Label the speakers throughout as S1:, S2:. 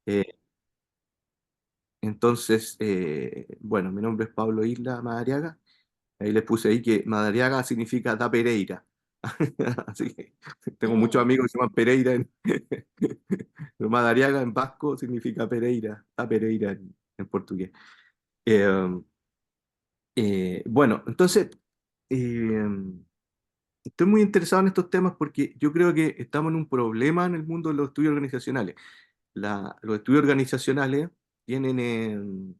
S1: Eh, entonces, bueno, mi nombre es Pablo Isla Madariaga. Ahí les puse ahí que Madariaga significa da Pereira. Así que tengo muchos amigos que se llaman Pereira. Pero Madariaga en vasco significa Pereira, da Pereira en portugués. Eh, bueno, entonces, eh, estoy muy interesado en estos temas porque yo creo que estamos en un problema en el mundo de los estudios organizacionales. Los estudios organizacionales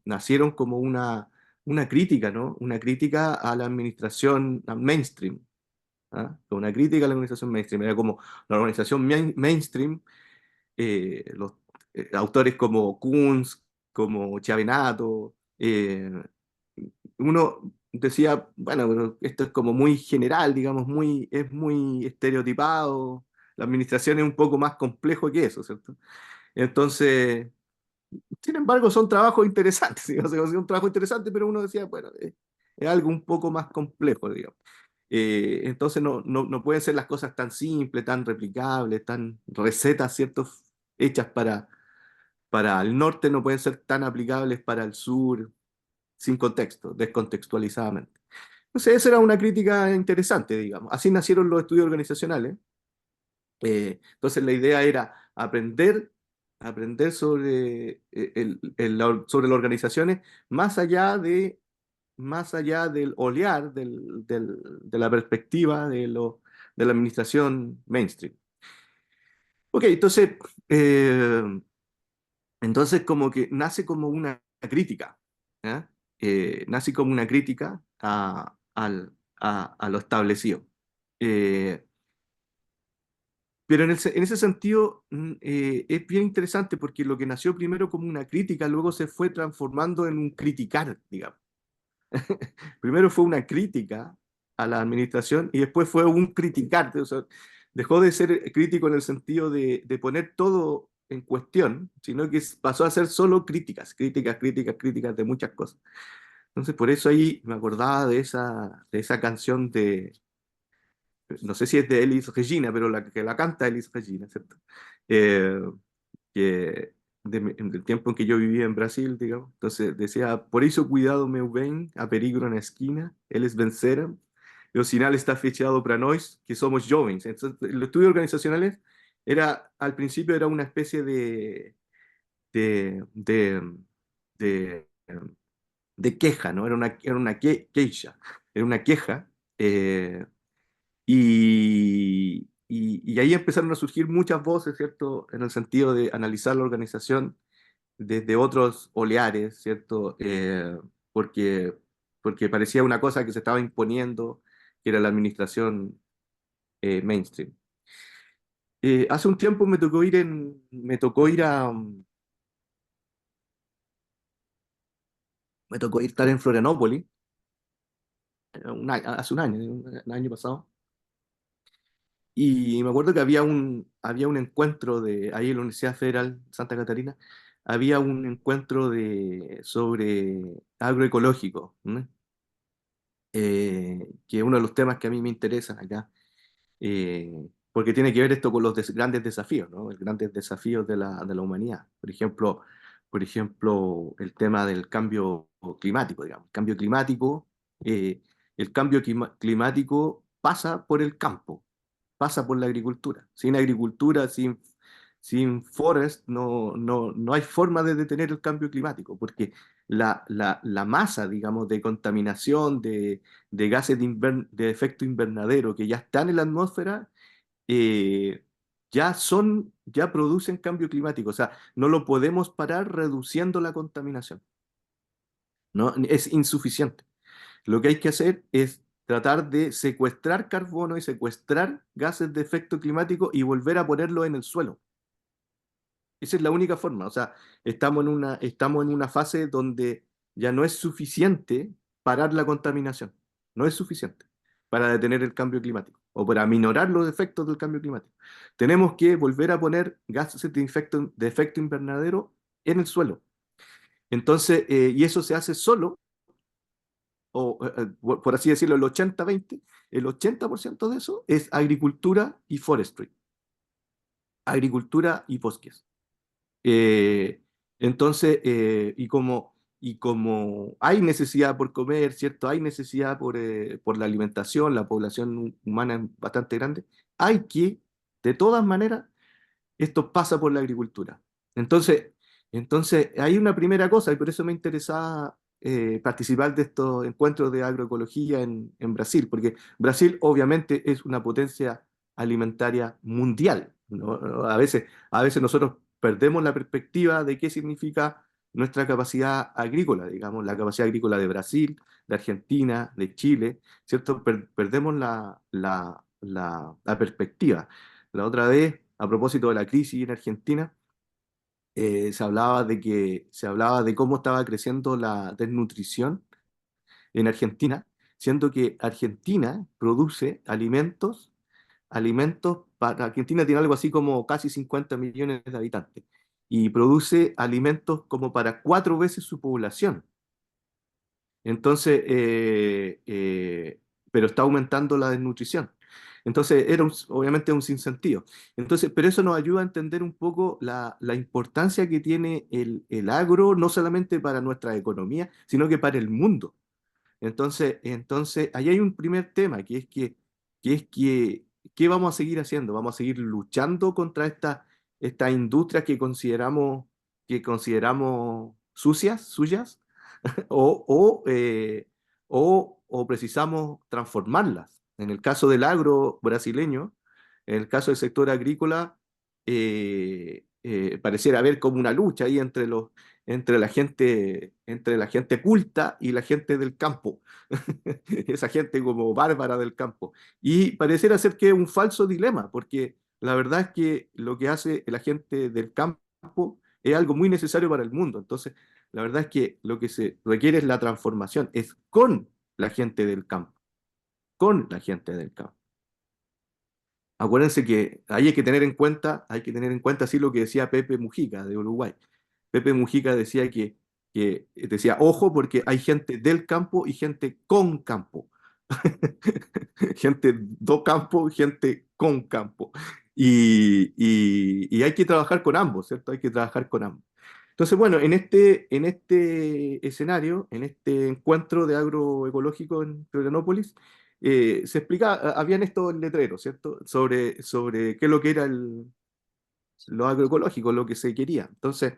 S1: nacieron como una crítica, ¿no? Una crítica a la administración a mainstream, ¿ah? Una crítica a la organización mainstream. Era como la organización mainstream, los autores como Kuhns, como Chiavenato, uno decía, bueno, pero esto es como muy general, digamos, es muy estereotipado, la administración es un poco más complejo que eso, ¿cierto? Entonces, sin embargo, son trabajos interesantes, digamos, es un trabajo interesante, pero uno decía, bueno, es algo un poco más complejo, digamos. Entonces no pueden ser las cosas tan simples, tan replicables, tan recetas, ¿cierto? Hechas para el norte no pueden ser tan aplicables para el sur, sin contexto, descontextualizadamente. Entonces, esa era una crítica interesante, digamos. Así nacieron los estudios organizacionales. Entonces, la idea era aprender sobre, sobre las organizaciones más allá del olear, de la perspectiva de la administración mainstream. Ok, eh, entonces como que nace como una crítica, ¿ya? Nace como una crítica a lo establecido. Eh, pero en ese sentido es bien interesante porque lo que nació primero como una crítica luego se fue transformando en un criticar, digamos. Primero fue una crítica a la administración y después fue un criticar. O sea, dejó de ser crítico en el sentido de poner todo en cuestión, sino que pasó a ser solo críticas, críticas, críticas, críticas de muchas cosas. Entonces, por eso ahí me acordaba de esa canción no sé si es de Elis Regina, pero la que la canta Elis Regina, ¿cierto? Eh, que del tiempo en que yo vivía en Brasil, digamos. Entonces decía, por eso cuidado meu bem, a perigo na esquina, eles venceram, e o sinal está fechado para nós, que somos jovens. Entonces, los estudios organizacionales al principio era una especie de, de, de, de queja, ¿no? Era una queixa, era una queja, y ahí empezaron a surgir muchas voces, ¿cierto? En el sentido de analizar la organización desde otros oleares, ¿cierto? Porque, porque parecía una cosa que se estaba imponiendo, que era la administración mainstream. Hace un tiempo me tocó ir estar en Florianópolis, hace un año, el año pasado, y me acuerdo que había un encuentro ahí en la Universidad Federal Santa Catarina, había un encuentro sobre agroecológico, ¿no? Que es uno de los temas que a mí me interesan acá, porque tiene que ver esto con los grandes desafíos, ¿no? Los grandes desafíos de la humanidad. Por ejemplo, el tema del cambio climático, digamos. Eh, el cambio climático pasa por el campo, pasa por la agricultura. Sin agricultura, sin forest, no hay forma de detener el cambio climático, porque la masa, digamos, de contaminación, de gases de efecto invernadero que ya están en la atmósfera, eh, ya producen cambio climático. O sea, no lo podemos parar reduciendo la contaminación, ¿no? Es insuficiente. Lo que hay que hacer es tratar de secuestrar carbono y secuestrar gases de efecto climático y volver a ponerlo en el suelo. Esa es la única forma. O sea, estamos en una fase donde ya no es suficiente parar la contaminación. No es suficiente para detener el cambio climático o para aminorar los efectos del cambio climático. Tenemos que volver a poner gases de efecto invernadero en el suelo. Entonces, y eso se hace solo, o por así decirlo, el 80-20. El 80% de eso es agricultura y forestry, agricultura y bosques. Eh, entonces, y como hay necesidad por comer, ¿cierto? Hay necesidad por la alimentación, la población humana es bastante grande, hay que, de todas maneras, esto pasa por la agricultura. Entonces, entonces hay una primera cosa, y por eso me interesaba participar de estos encuentros de agroecología en Brasil, porque Brasil obviamente es una potencia alimentaria mundial, ¿no? A veces nosotros perdemos la perspectiva de qué significa nuestra capacidad agrícola, digamos, la capacidad agrícola de Brasil, de Argentina, de Chile, ¿cierto? Perdemos la perspectiva. La otra vez, a propósito de la crisis en Argentina, se hablaba de cómo estaba creciendo la desnutrición en Argentina, siendo que Argentina produce alimentos para Argentina tiene algo así como casi 50 millones de habitantes y produce alimentos como para 4 veces su población. Entonces, pero está aumentando la desnutrición. Entonces, obviamente un sinsentido. Entonces, pero eso nos ayuda a entender un poco la importancia que tiene el agro, no solamente para nuestra economía, sino que para el mundo. Entonces, ahí hay un primer tema, que es que, ¿qué vamos a seguir haciendo? ¿Vamos a seguir luchando contra estas industrias que consideramos suyas? O precisamos transformarlas. En el caso del agro brasileño, en el caso del sector agrícola, pareciera haber como una lucha ahí entre la gente culta y la gente del campo, esa gente como bárbara del campo. Y pareciera ser que es un falso dilema, porque la verdad es que lo que hace la gente del campo es algo muy necesario para el mundo. Entonces, la verdad es que lo que se requiere es la transformación, es con la gente del campo, con la gente del campo. Acuérdense que ahí hay que tener en cuenta así lo que decía Pepe Mujica de Uruguay. Pepe Mujica decía decía, ojo, porque hay gente del campo y gente con campo. Gente do campo, gente con campo. Y hay que trabajar con ambos, ¿cierto? Hay que trabajar con ambos. Entonces, bueno, en este escenario, en este encuentro de agroecológico en Florianópolis, se explica, habían estos letreros, ¿cierto? Sobre qué es lo que era lo agroecológico, lo que se quería. Entonces,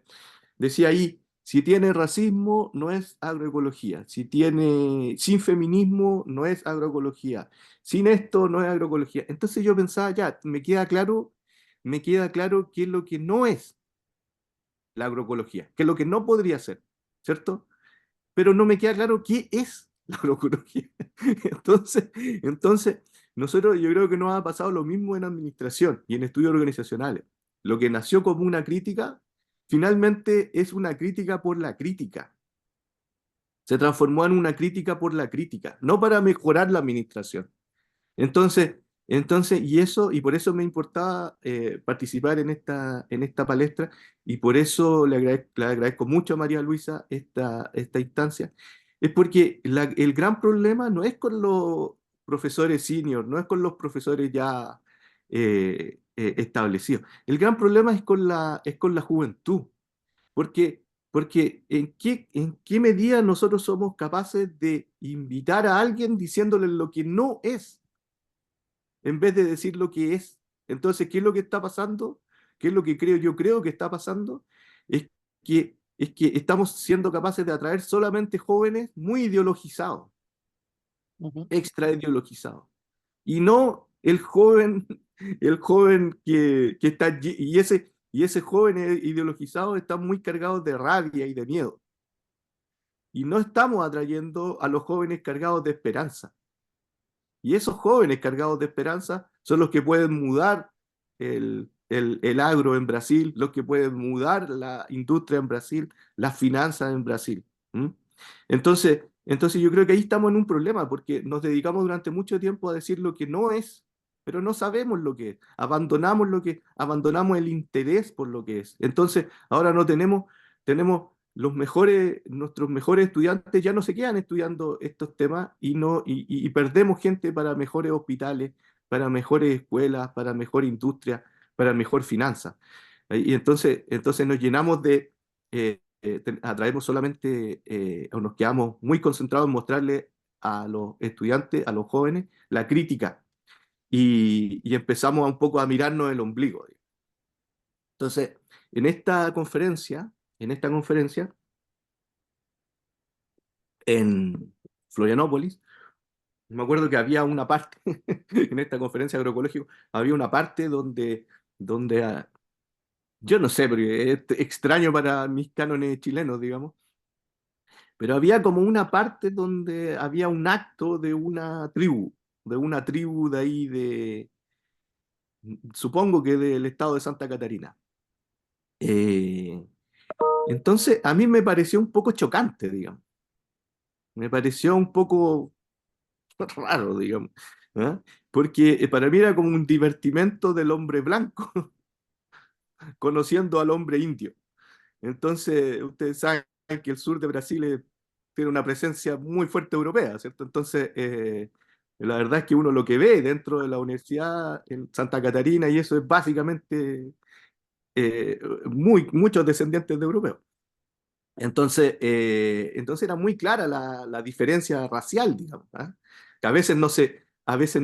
S1: decía ahí, si tiene racismo, no es agroecología. Sin feminismo, no es agroecología. Sin esto, no es agroecología. Entonces yo pensaba, ya, me queda claro qué es lo que no es la agroecología, qué es lo que no podría ser, ¿cierto? Pero no me queda claro qué es la agroecología. Entonces, nosotros yo creo que nos ha pasado lo mismo en administración y en estudios organizacionales. Lo que nació como una crítica, finalmente es una crítica por la crítica. Se transformó en una crítica por la crítica, no para mejorar la administración. Entonces, y por eso me importaba participar en esta palestra, y por eso le agradezco mucho a María Luisa esta instancia, es porque el gran problema no es con los profesores senior, no es con los profesores ya establecidos. El gran problema es con la juventud, porque, porque ¿en qué medida nosotros somos capaces de invitar a alguien diciéndole lo que no es, en vez de decir lo que es? Entonces, ¿qué es lo que está pasando? ¿Qué es lo que yo creo que está pasando? Es que estamos siendo capaces de atraer solamente jóvenes muy ideologizados,
S2: Ujú.
S1: extra ideologizados. Y no el joven que está, y ese joven ideologizado está muy cargado de rabia y de miedo. Y no estamos atrayendo a los jóvenes cargados de esperanza. Y esos jóvenes cargados de esperanza son los que pueden mudar el agro en Brasil, los que pueden mudar la industria en Brasil, las finanzas en Brasil. ¿Mm? Entonces yo creo que ahí estamos en un problema, porque nos dedicamos durante mucho tiempo a decir lo que no es, pero no sabemos lo que es. Abandonamos el interés por lo que es. Entonces, ahora no tenemos nuestros mejores estudiantes ya no se quedan estudiando estos temas, y perdemos gente para mejores hospitales, para mejores escuelas, para mejor industria, para mejor finanza. Y entonces nos llenamos de, atraemos solamente, o nos quedamos muy concentrados en mostrarle a los estudiantes, a los jóvenes, la crítica y empezamos un poco a mirarnos el ombligo. Entonces, en esta conferencia, en esta conferencia, en Florianópolis, me acuerdo que había una parte, en esta conferencia agroecológica, había una parte donde yo no sé, porque es extraño para mis cánones chilenos, digamos, pero había como una parte donde había un acto de una tribu de ahí, supongo que del estado de Santa Catarina. Eh, entonces, a mí me pareció un poco chocante, digamos, me pareció un poco raro, digamos, ¿ah? Porque para mí era como un divertimento del hombre blanco conociendo al hombre indio. Entonces, ustedes saben que el sur de Brasil tiene una presencia muy fuerte europea, ¿cierto? Entonces, la verdad es que uno lo que ve dentro de la universidad en Santa Catarina y eso es básicamente muchos descendientes de europeos. Entonces era muy clara la diferencia racial, digamos, ¿ah? Que a veces no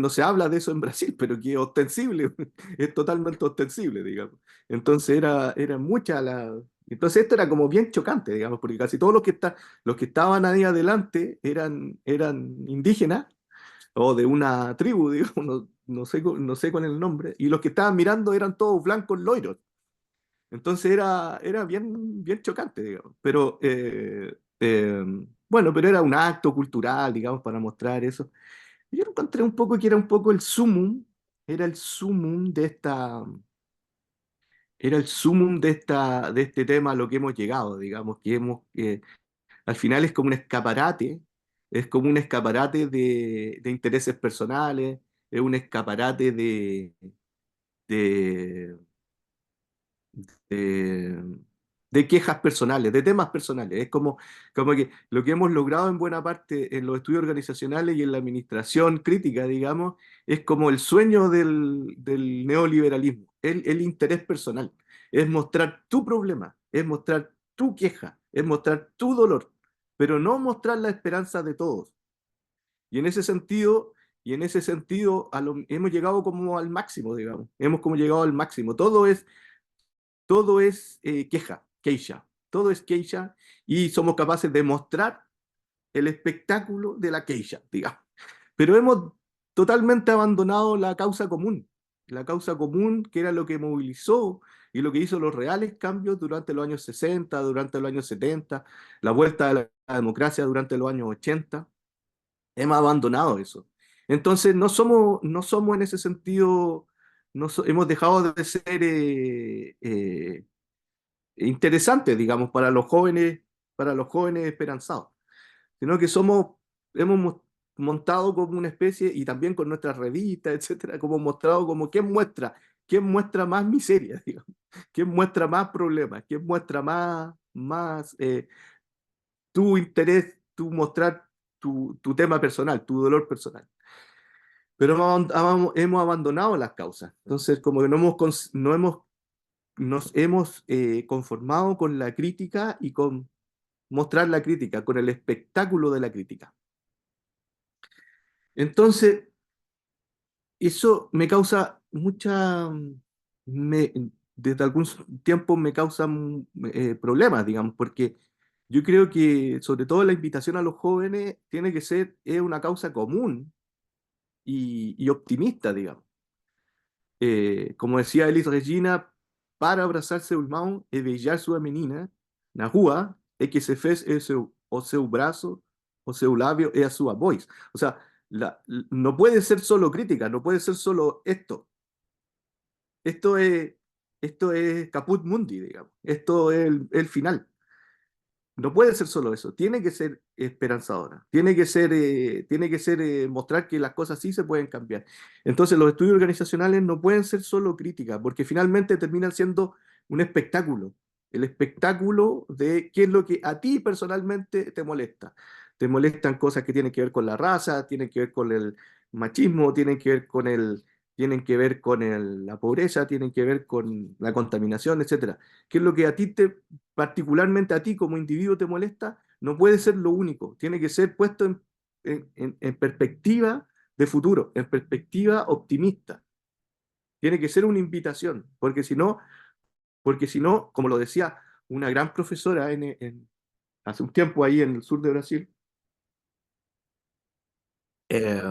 S1: se habla de eso en Brasil, pero que es ostensible, es totalmente ostensible, digamos. Entonces era mucha la... Entonces esto era como bien chocante, digamos, porque casi todos los que estaban ahí adelante eran indígenas o de una tribu, digamos, no sé con el nombre, y los que estaban mirando eran todos blancos loiros. Entonces era bien chocante, digamos. Bueno, pero era un acto cultural, digamos, para mostrar eso. Y yo encontré un poco que era un poco era el sumum era el sumum de este tema a lo que hemos llegado, digamos, al final es como un escaparate de intereses personales, es un escaparate de, de, de quejas personales, de temas personales. Es como que lo que hemos logrado en buena parte en los estudios organizacionales y en la administración crítica, digamos, es como el sueño del neoliberalismo, el interés personal. Es mostrar tu problema, es mostrar tu queja, es mostrar tu dolor, pero no mostrar la esperanza de todos. Y en ese sentido, hemos llegado como al máximo, digamos. Hemos como llegado al máximo. Todo es queixa, todo es queixa y somos capaces de mostrar el espectáculo de la queixa, digamos. Pero hemos totalmente abandonado la causa común que era lo que movilizó y lo que hizo los reales cambios durante los años 60, durante los años 70, la vuelta de la democracia durante los años 80. Hemos abandonado eso. Entonces, no somos en ese sentido, hemos dejado de ser interesantes, digamos, para los jóvenes esperanzados, sino que montado como una especie, y también con nuestras revistas, etcétera, como mostrado como quién muestra más miseria, digamos, quién muestra más problemas, quién muestra más tu interés, tu mostrar tu tema personal, tu dolor personal. Pero hemos abandonado las causas. Entonces, como que nos hemos conformado con la crítica y con mostrar la crítica, con el espectáculo de la crítica. Entonces, eso me causa me, desde algún tiempo me causa problemas, digamos, porque yo creo que sobre todo la invitación a los jóvenes tiene que ser es una causa común y optimista, digamos. Como decía Elis Regina, para abrazarse o irmão e beijar sua menina, na rua é que se fez o seu braço, o seu lábio e a sua voz. O sea, no puede ser solo crítica, no puede ser solo esto. Esto es, esto es caput mundi, digamos. Esto es el final. No puede ser solo eso, tiene que ser esperanzadora, tiene que ser mostrar que las cosas sí se pueden cambiar. Entonces los estudios organizacionales no pueden ser solo críticas, porque finalmente terminan siendo un espectáculo, el espectáculo de qué es lo que a ti personalmente te molesta. Te molestan cosas que tienen que ver con la raza, tienen que ver con el machismo, tienen que ver tienen que ver con la pobreza, tienen que ver con la contaminación, etcétera. ¿Qué es lo que a ti particularmente a ti como individuo te molesta? No puede ser lo único, tiene que ser puesto en perspectiva de futuro, en perspectiva optimista. Tiene que ser una invitación, porque si no, como lo decía una gran profesora hace un tiempo ahí en el sur de Brasil, eh,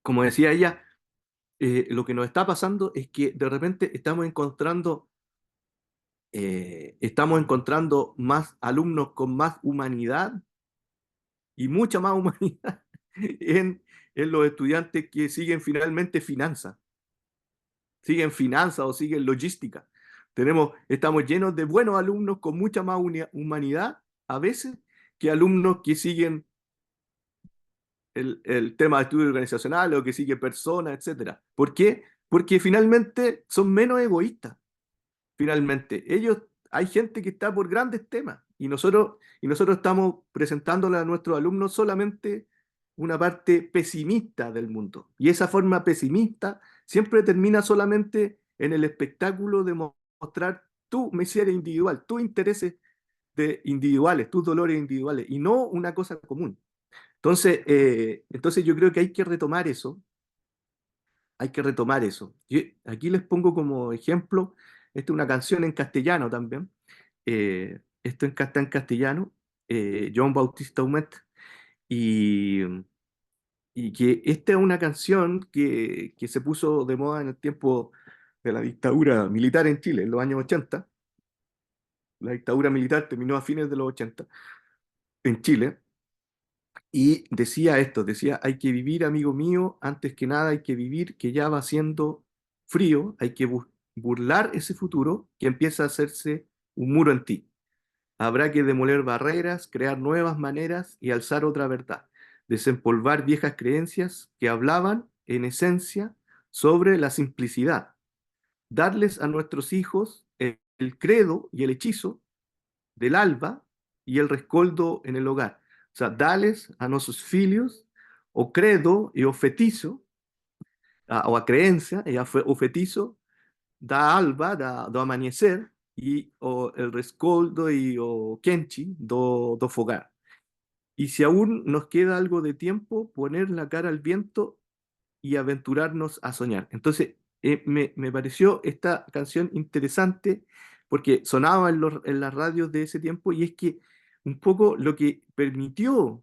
S1: como decía ella, lo que nos está pasando es que de repente estamos encontrando más alumnos con más humanidad y mucha más humanidad en los estudiantes que siguen finanzas o siguen logística. Estamos llenos de buenos alumnos con mucha más humanidad a veces que alumnos que siguen el tema de estudio organizacional o que siguen personas, etcétera. ¿Por qué? Porque finalmente son menos egoístas. Finalmente, hay gente que está por grandes temas y nosotros estamos presentándole a nuestros alumnos solamente una parte pesimista del mundo. Y esa forma pesimista siempre termina solamente en el espectáculo de mostrar tu miseria individual, tus intereses individuales, tus dolores individuales, y no una cosa común. Entonces yo creo que hay que retomar eso. Aquí les pongo como ejemplo, esta es una canción en castellano también, está en castellano, Joan Bautista Humet, y, y que esta es una canción que se puso de moda en el tiempo de la dictadura militar en Chile, en los años 80. La dictadura militar terminó a fines de los 80 en Chile. Y decía, hay que vivir, amigo mío, antes que nada hay que vivir, que ya va siendo frío, hay que burlar ese futuro que empieza a hacerse un muro en ti. Habrá que demoler barreras, crear nuevas maneras y alzar otra verdad, desempolvar viejas creencias que hablaban, en esencia, sobre la simplicidad, darles a nuestros hijos el credo y el hechizo del alba y el rescoldo en el hogar. O sea, dales a nuestros filhos o credo e o feitiço, ou a creencia o feitiço da alba, do amanhecer, y el rescoldo y o kenchi do fogar. Y si aún nos queda algo de tiempo, poner la cara al viento y aventurarnos a soñar. Entonces, me pareció esta canción interesante porque sonaba en las radios de ese tiempo y es que un poco lo que permitió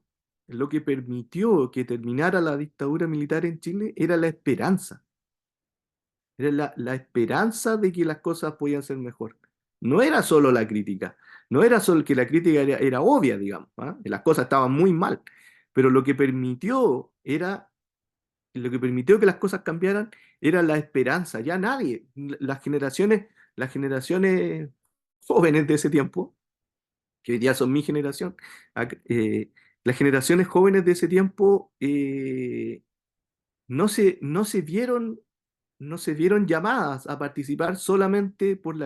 S1: que terminara la dictadura militar en Chile era la esperanza. Era la esperanza de que las cosas podían ser mejor. No era solo la crítica, no era solo que la crítica era obvia, digamos, ¿ah? Que las cosas estaban muy mal, pero lo que permitió que las cosas cambiaran era la esperanza. Ya nadie, las generaciones jóvenes de ese tiempo, que hoy día son mi generación, las generaciones jóvenes de ese tiempo no se vieron llamadas a participar solamente por el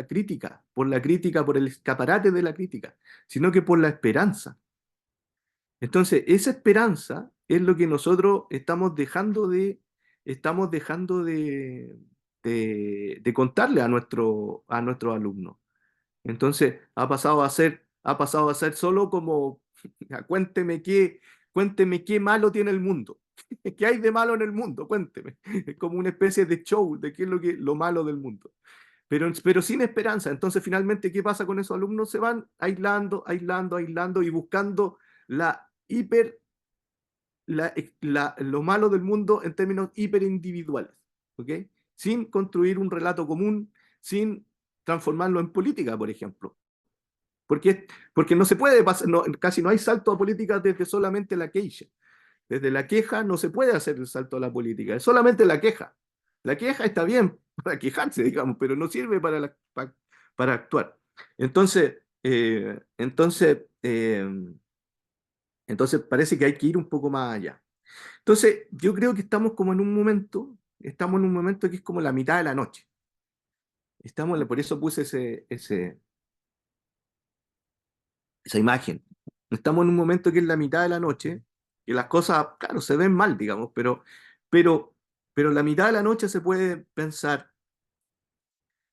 S1: escaparate de la crítica, sino que por la esperanza. Entonces, esa esperanza es lo que nosotros estamos dejando de contarle a nuestros alumnos. Entonces, ha pasado a ser solo como, "Ya, cuénteme qué malo tiene el mundo. ¿Qué hay de malo en el mundo? Cuénteme". Es como una especie de show de qué es lo malo del mundo. Pero sin esperanza. Entonces, finalmente, ¿qué pasa con esos alumnos? Se van aislando, aislando, aislando y buscando la hiper lo malo del mundo en términos hiperindividuales, ¿ok? Sin construir un relato común, sin transformarlo en política, por ejemplo. Porque no se puede pasar, casi no hay salto a política desde solamente la queja. Desde la queja no se puede hacer el salto a la política, es solamente la queja. La queja está bien para quejarse, digamos, pero no sirve para actuar. Entonces, entonces parece que hay que ir un poco más allá. Entonces, yo creo que estamos en un momento que es como la mitad de la noche. Por eso puse esa imagen. Estamos en un momento que es la mitad de la noche, que las cosas, claro, se ven mal, digamos, pero Pero la mitad de la noche se puede pensar,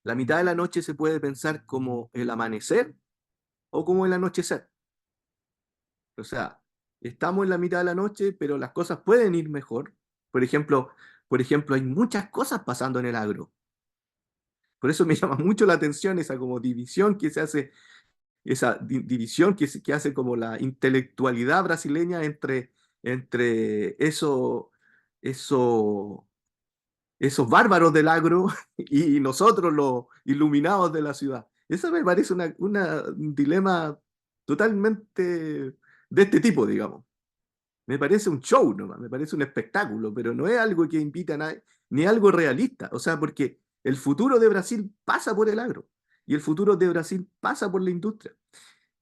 S1: la mitad de la noche se puede pensar como el amanecer o como el anochecer. O sea, estamos en la mitad de la noche, pero las cosas pueden ir mejor. Por ejemplo, por ejemplo, hay muchas cosas pasando en el agro. Por eso me llama mucho la atención esa como división que se hace, esa división que hace como la intelectualidad brasileña entre eso, esos bárbaros del agro y nosotros los iluminados de la ciudad. Eso me parece un dilema totalmente de este tipo, digamos. Me parece un show nomás, me parece un espectáculo, pero no es algo que invita a nadie, ni algo realista. O sea, porque el futuro de Brasil pasa por el agro y el futuro de Brasil pasa por la industria.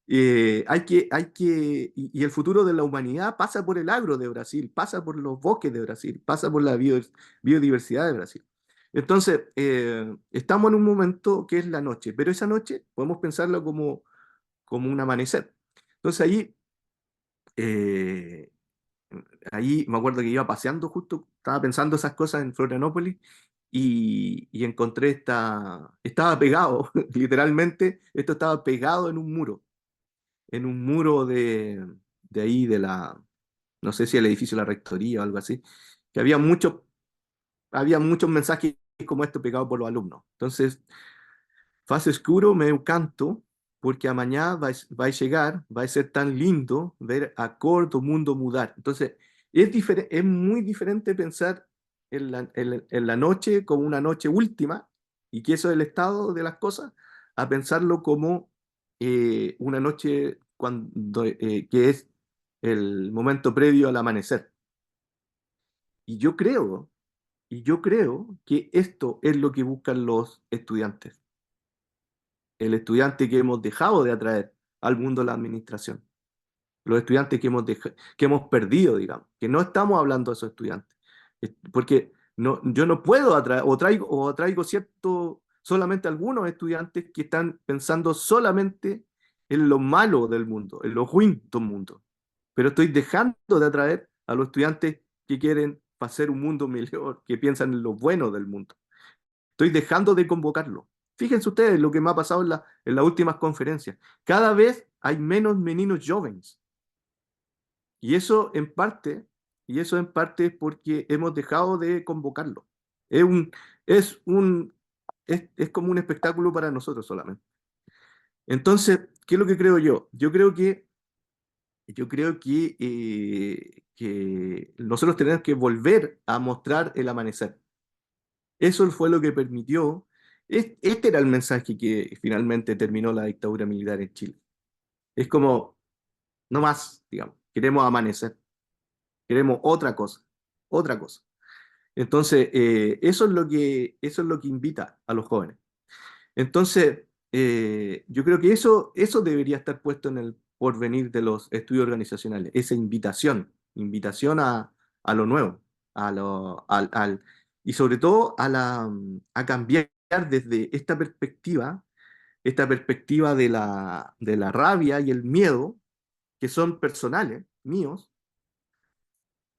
S1: Y el futuro de la humanidad pasa por el agro de Brasil, pasa por los bosques de Brasil, pasa por la biodiversidad de Brasil. Entonces, estamos en un momento que es la noche, pero esa noche podemos pensarlo como un amanecer. Entonces, eh, ahí me acuerdo que iba paseando justo, estaba pensando esas cosas en Florianópolis y encontré estaba pegado, literalmente, esto estaba pegado en un muro de ahí, no sé si el edificio de la rectoría o algo así, que había muchos mensajes como esto pegados por los alumnos. Entonces, faz escuro meu canto, porque amanhã vai chegar, vai ser tan lindo ver a cor do mundo mudar. Entonces, es muy diferente pensar en la noche como una noche última, y que eso es el estado de las cosas, a pensarlo como una noche que es el momento previo al amanecer. Y yo creo, y yo creo que esto es lo que buscan los estudiantes, el estudiante que hemos dejado de atraer al mundo de la administración, los estudiantes que hemos perdido, digamos, que no estamos hablando de esos estudiantes. Porque yo no puedo atraer, o traigo solamente algunos estudiantes que están pensando solamente en lo malo del mundo, en lo ruin del mundo. Pero estoy dejando de atraer a los estudiantes que quieren hacer un mundo mejor, que piensan en lo bueno del mundo. Estoy dejando de convocarlo. Fíjense ustedes lo que me ha pasado en las últimas conferencias. Cada vez hay menos meninos jóvenes. Y eso en parte, y eso en parte es porque hemos dejado de convocarlo. Es un, es un, es como un espectáculo para nosotros solamente. Entonces, ¿qué es lo que creo yo? Que nosotros tenemos que volver a mostrar el amanecer. Eso fue lo que permitió. Este era el mensaje que finalmente terminó la dictadura militar en Chile. Es como, no más, digamos, queremos amanecer, queremos otra cosa, otra cosa. Entonces, eso es lo que invita a los jóvenes. Entonces, yo creo que eso debería estar puesto en el porvenir de los estudios organizacionales, esa invitación a lo nuevo, y sobre todo a cambiar desde esta perspectiva de la rabia y el miedo, que son personales, míos,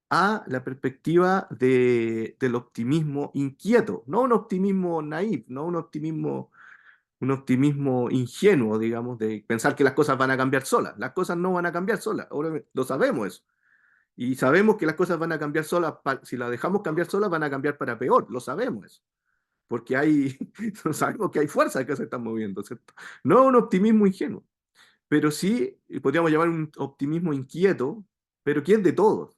S1: a la perspectiva del optimismo inquieto, no un optimismo naif, no un optimismo ingenuo, digamos, de pensar que las cosas van a cambiar solas. Las cosas no van a cambiar solas, ahora lo sabemos eso. Y sabemos que las cosas van a cambiar solas, si las dejamos cambiar solas, van a cambiar para peor, lo sabemos eso. Porque sabemos que hay fuerzas que se están moviendo, ¿cierto? No un optimismo ingenuo, pero sí podríamos llamar un optimismo inquieto, pero que es de todos,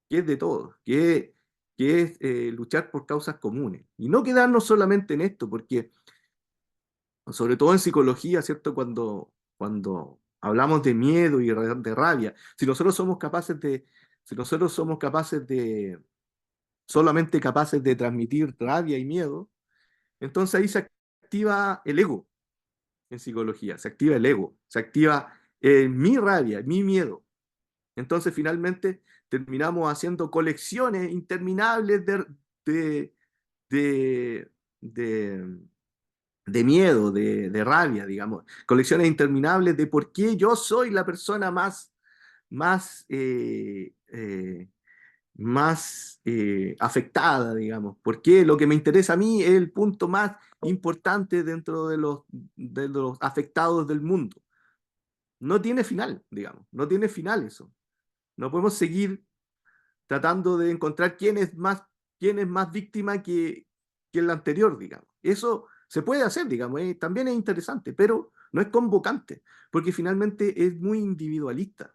S1: que es de todos, que es luchar por causas comunes. Y no quedarnos solamente en esto, porque sobre todo en psicología, ¿cierto? Cuando hablamos de miedo y de rabia, si nosotros somos capaces solamente capaces de transmitir rabia y miedo, entonces ahí se activa el ego en psicología, se activa el ego, se activa mi rabia, mi miedo. Entonces finalmente terminamos haciendo colecciones interminables de, de, de, de miedo, de rabia, digamos, colecciones interminables de por qué yo soy la persona más afectada, digamos. Porque lo que me interesa a mí es el punto más importante dentro de los afectados del mundo. No tiene final, digamos. No tiene final eso. No podemos seguir tratando de encontrar quién es más víctima que el anterior, digamos. Eso se puede hacer, digamos, también es interesante, pero no es convocante, porque finalmente es muy individualista.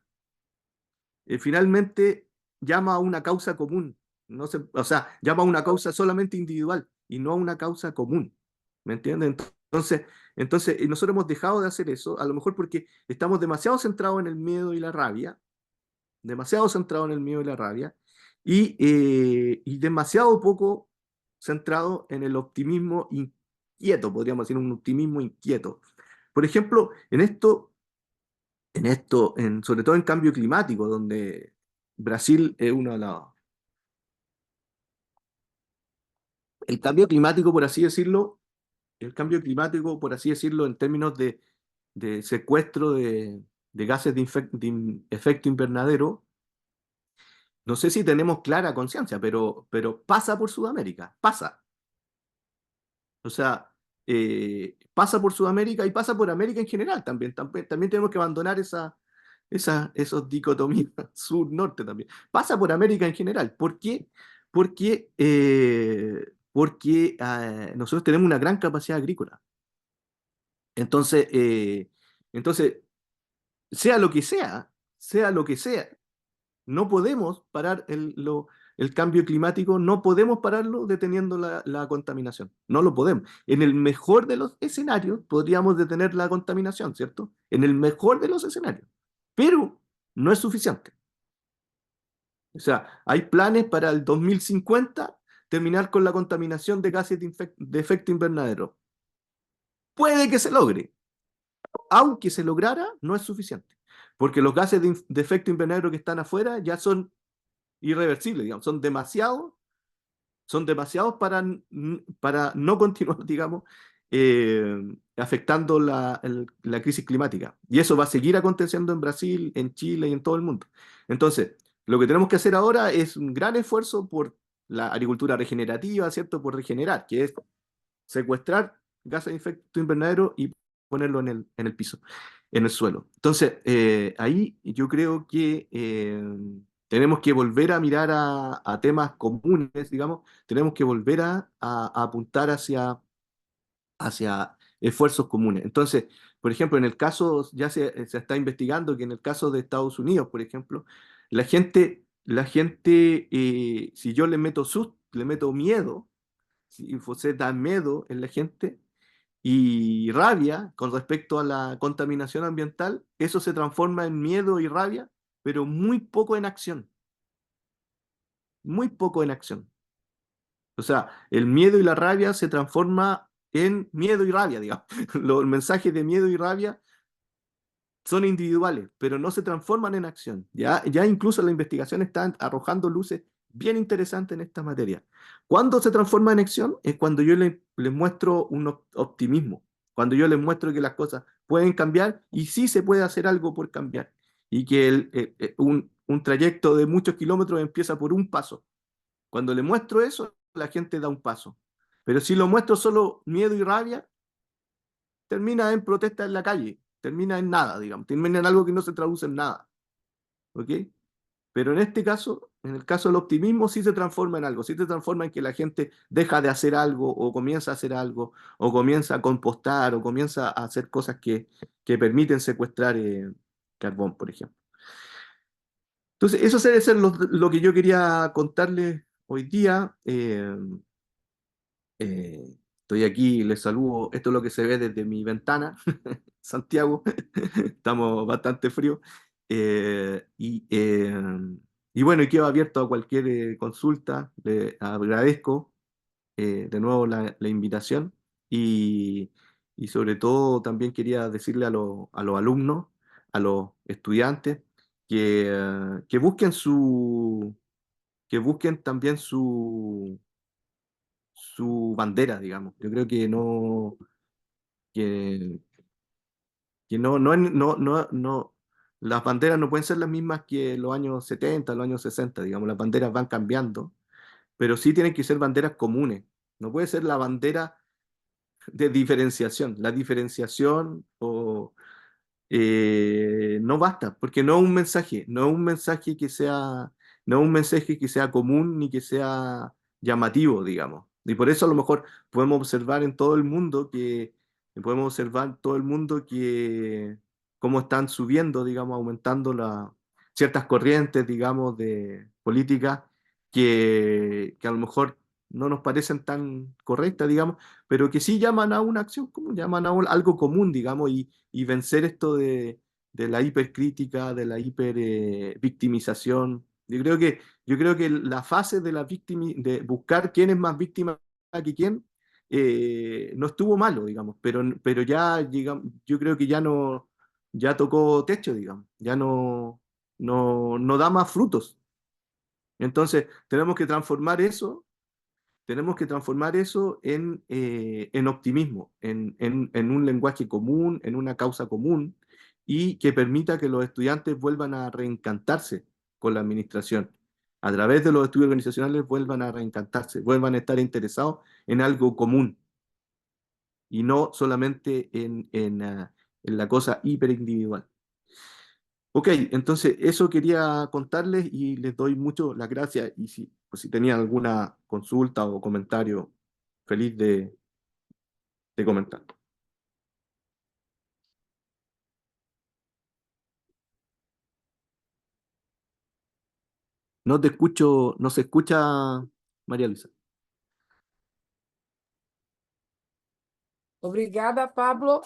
S1: Finalmente llama a una causa común, no se, o sea, llama a una causa solamente individual y no a una causa común. ¿Me entienden? Entonces, nosotros hemos dejado de hacer eso, a lo mejor porque estamos demasiado centrados en el miedo y la rabia, demasiado centrado en el miedo y la rabia, y demasiado poco centrado en el optimismo inquieto, podríamos decir, un optimismo inquieto. Por ejemplo, sobre todo en cambio climático, donde Brasil es uno de los... El cambio climático, por así decirlo, el cambio climático, por así decirlo, en términos de secuestro de gases de efecto invernadero, no sé si tenemos clara conciencia, pero pasa por Sudamérica, pasa. O sea, pasa por Sudamérica y pasa por América en general también. También tenemos que abandonar esos dicotomías sur-norte también. Pasa por América en general. ¿Por qué? Porque nosotros tenemos una gran capacidad agrícola. Entonces, entonces, sea lo que sea, no podemos parar el cambio climático, no podemos pararlo deteniendo la contaminación. No lo podemos. En el mejor de los escenarios podríamos detener la contaminación, ¿cierto? En el mejor de los escenarios. Pero no es suficiente. O sea, hay planes para el 2050 terminar con la contaminación de gases de efecto invernadero. Puede que se logre. Aunque se lograra, no es suficiente. Porque los gases de efecto invernadero que están afuera ya son irreversibles, digamos, son demasiados para no continuar, digamos, afectando la crisis climática. Y eso va a seguir aconteciendo en Brasil, en Chile y en todo el mundo. Entonces, lo que tenemos que hacer ahora es un gran esfuerzo por la agricultura regenerativa, ¿cierto? Por regenerar, que es secuestrar gases de efecto invernadero y ponerlo en el piso, en el suelo. Entonces, ahí yo creo que tenemos que volver a mirar a temas comunes, digamos, tenemos que volver a apuntar hacia esfuerzos comunes. Entonces, por ejemplo, en el caso, ya se está investigando que en el caso de Estados Unidos, por ejemplo, si yo le meto le meto miedo, si usted da miedo en la gente, y rabia con respecto a la contaminación ambiental, eso se transforma en miedo y rabia, pero muy poco en acción, muy poco en acción. O sea, el miedo y la rabia se transforma en miedo y rabia, digamos. Los mensajes de miedo y rabia son individuales, pero no se transforman en acción. Ya incluso la investigación está arrojando luces bien interesantes en esta materia. Cuando se transforma en acción es cuando yo les muestro un optimismo, cuando yo les muestro que las cosas pueden cambiar y sí se puede hacer algo por cambiar, y que un trayecto de muchos kilómetros empieza por un paso. Cuando le muestro eso, la gente da un paso. Pero si lo muestro solo miedo y rabia, termina en protesta en la calle, termina en nada, digamos, termina en algo que no se traduce en nada, ¿ok? Pero en este caso, en el caso del optimismo, sí se transforma en algo, sí se transforma en que la gente deja de hacer algo o comienza a hacer algo, o comienza a compostar, o comienza a hacer cosas que permiten secuestrar carbón, por ejemplo. Entonces, eso debe ser lo que yo quería contarles hoy día. Estoy aquí, les saludo. Esto es lo que se ve desde mi ventana, Santiago. Estamos bastante fríos. Eh, y, eh, y bueno, y quedo abierto a cualquier consulta. Le agradezco de nuevo la invitación y, y sobre todo también quería decirle a los alumnos, a los estudiantes, que busquen que busquen también su bandera, digamos. Yo creo que, que no, no, no, no, no. las banderas no pueden ser las mismas que los años 70, los años 60, digamos, las banderas van cambiando, pero sí tienen que ser banderas comunes. No puede ser la bandera de diferenciación. La diferenciación no basta, porque no es un mensaje, no es un mensaje que sea, no es un mensaje que sea común ni que sea llamativo, digamos. Y por eso a lo mejor podemos observar en todo el mundo que cómo están subiendo, digamos, aumentando ciertas corrientes, digamos, de política que a lo mejor no nos parecen tan correctas, digamos, pero que sí llaman a una acción común, llaman a algo común, digamos, y vencer esto de la hipercrítica, de la hipervictimización. Yo creo que la fase de buscar quién es más víctima que quién no estuvo malo, digamos, pero ya, digamos, yo creo que ya tocó techo, digamos, ya no da más frutos. Entonces, tenemos que transformar eso en optimismo, en un lenguaje común, en una causa común, y que permita que los estudiantes vuelvan a reencantarse con la administración. A través de los estudios organizacionales vuelvan a reencantarse, vuelvan a estar interesados en algo común y no solamente en la cosa hiperindividual. Ok, entonces eso quería contarles y les doy mucho las gracias y si tenían alguna consulta o comentario, feliz de comentar. No te escucho, no se escucha, María Luisa.
S2: Obrigada, Pablo,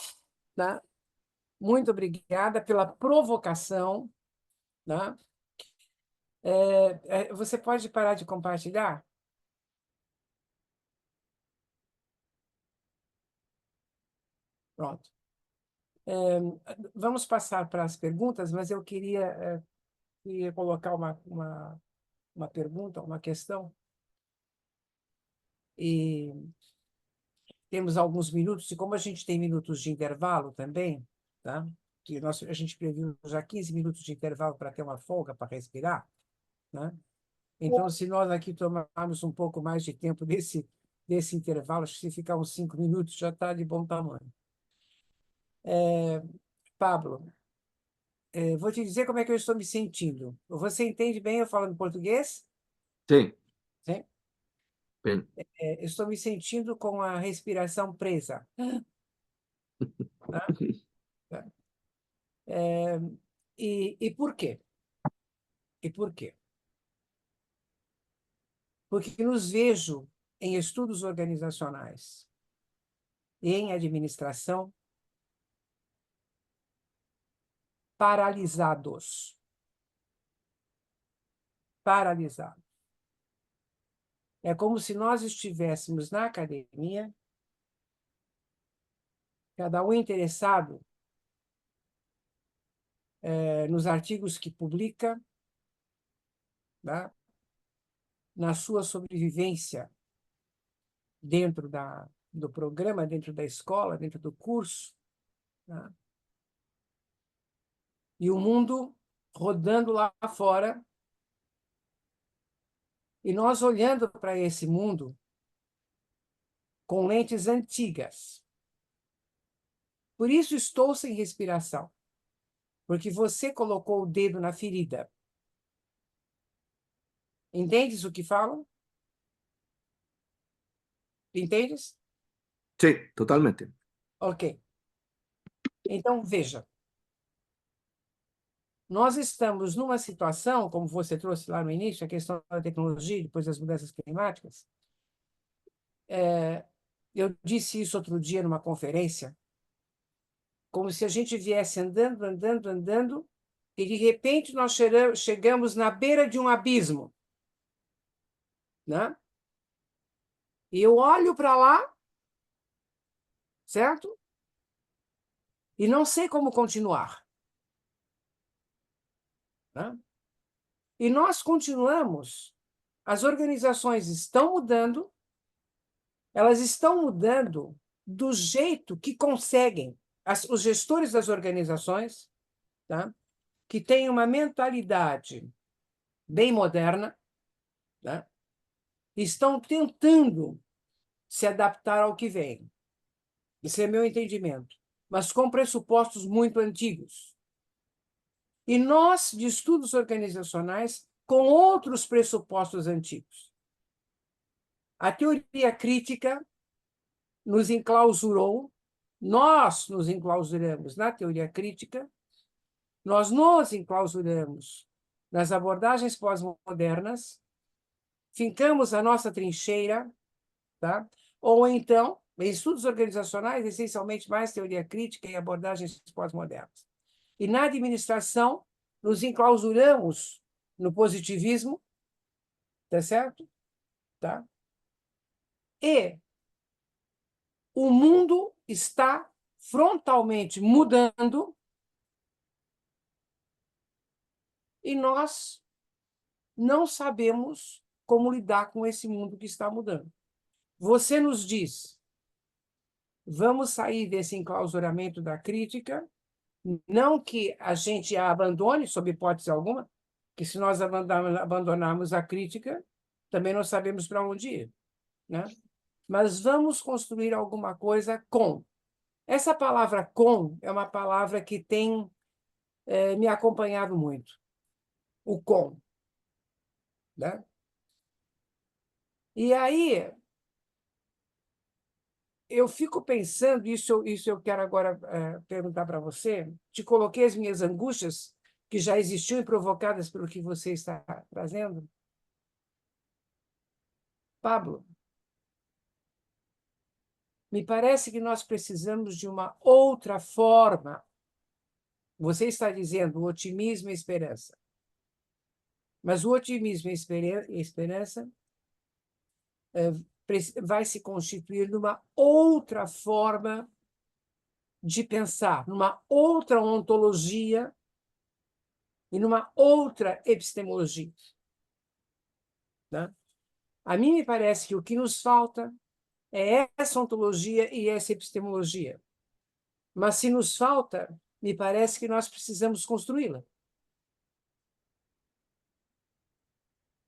S2: né? Muito obrigada pela provocação, né? Você pode parar de compartilhar? Pronto. Vamos passar para as perguntas, mas eu queria colocar uma pergunta, uma questão, e temos alguns minutos, e como a gente tem minutos de intervalo também, tá? Que a gente previu já 15 minutos de intervalo para ter uma folga para respirar, né? Então, se nós aqui tomarmos um pouco mais de tempo desse intervalo, acho que se ficar uns 5 minutos já está de bom tamanho. Pablo, vou te dizer como é que eu estou me sentindo. Você entende bem eu falando português?
S1: Sí,
S2: Sim.
S1: bien.
S2: Estou me sentindo com a respiração presa. Tá? E por quê? E por quê? Porque nos vejo em estudos organizacionais e em administração paralisados. Paralisados. É como se nós estivéssemos na academia, cada um interessado nos artigos que publica, tá? Na sua sobrevivência dentro do programa, dentro da escola, dentro do curso, tá? E o mundo rodando lá fora, e nós olhando para esse mundo com lentes antigas. Por isso estou sem respiração, porque você colocou o dedo na ferida. Entendes o que falo? Entendes?
S1: Sí, totalmente.
S2: Ok. Então, veja. Nós estamos numa situação, como você trouxe lá no início, a questão da tecnologia, depois das mudanças climáticas. Eu disse isso outro dia numa conferência, como se a gente viesse andando, andando, andando, e de repente nós chegamos na beira de um abismo, né? E eu olho para lá, certo? E não sei como continuar, né? E nós continuamos, as organizações estão mudando, elas estão mudando do jeito que conseguem, os gestores das organizações, tá? que têm uma mentalidade bem moderna, né? Estão tentando se adaptar ao que vem. Esse é meu entendimento. Mas com pressupostos muito antigos. E nós, de estudos organizacionais, com outros pressupostos antigos. A teoria crítica nos enclausurou, nós nos enclausuramos na teoria crítica, nós nos enclausuramos nas abordagens pós-modernas, fincamos a nossa trincheira, tá? Ou então, em estudos organizacionais, essencialmente mais teoria crítica e abordagens pós-modernas. E na administração, nos enclausuramos no positivismo, tá certo? Tá? E o mundo está frontalmente mudando e nós não sabemos como lidar com esse mundo que está mudando. Você nos diz, vamos sair desse enclausuramento da crítica, não que a gente a abandone, sob hipótese alguma, que se nós abandonarmos a crítica, também não sabemos para onde ir, né? Mas vamos construir alguma coisa com. Essa palavra com é uma palavra que tem me acompanhado muito. O com. Né? E aí, eu fico pensando, isso eu quero agora perguntar para você, te coloquei as minhas angústias, que já existiam e provocadas pelo que você está trazendo. Pablo, me parece que nós precisamos de uma outra forma. Você está dizendo otimismo e esperança. Mas o otimismo e a esperança vai se constituir numa outra forma de pensar, numa outra ontologia e numa outra epistemologia. Né? A mim me parece que o que nos falta é essa ontologia e essa epistemologia. Mas se nos falta, me parece que nós precisamos construí-la.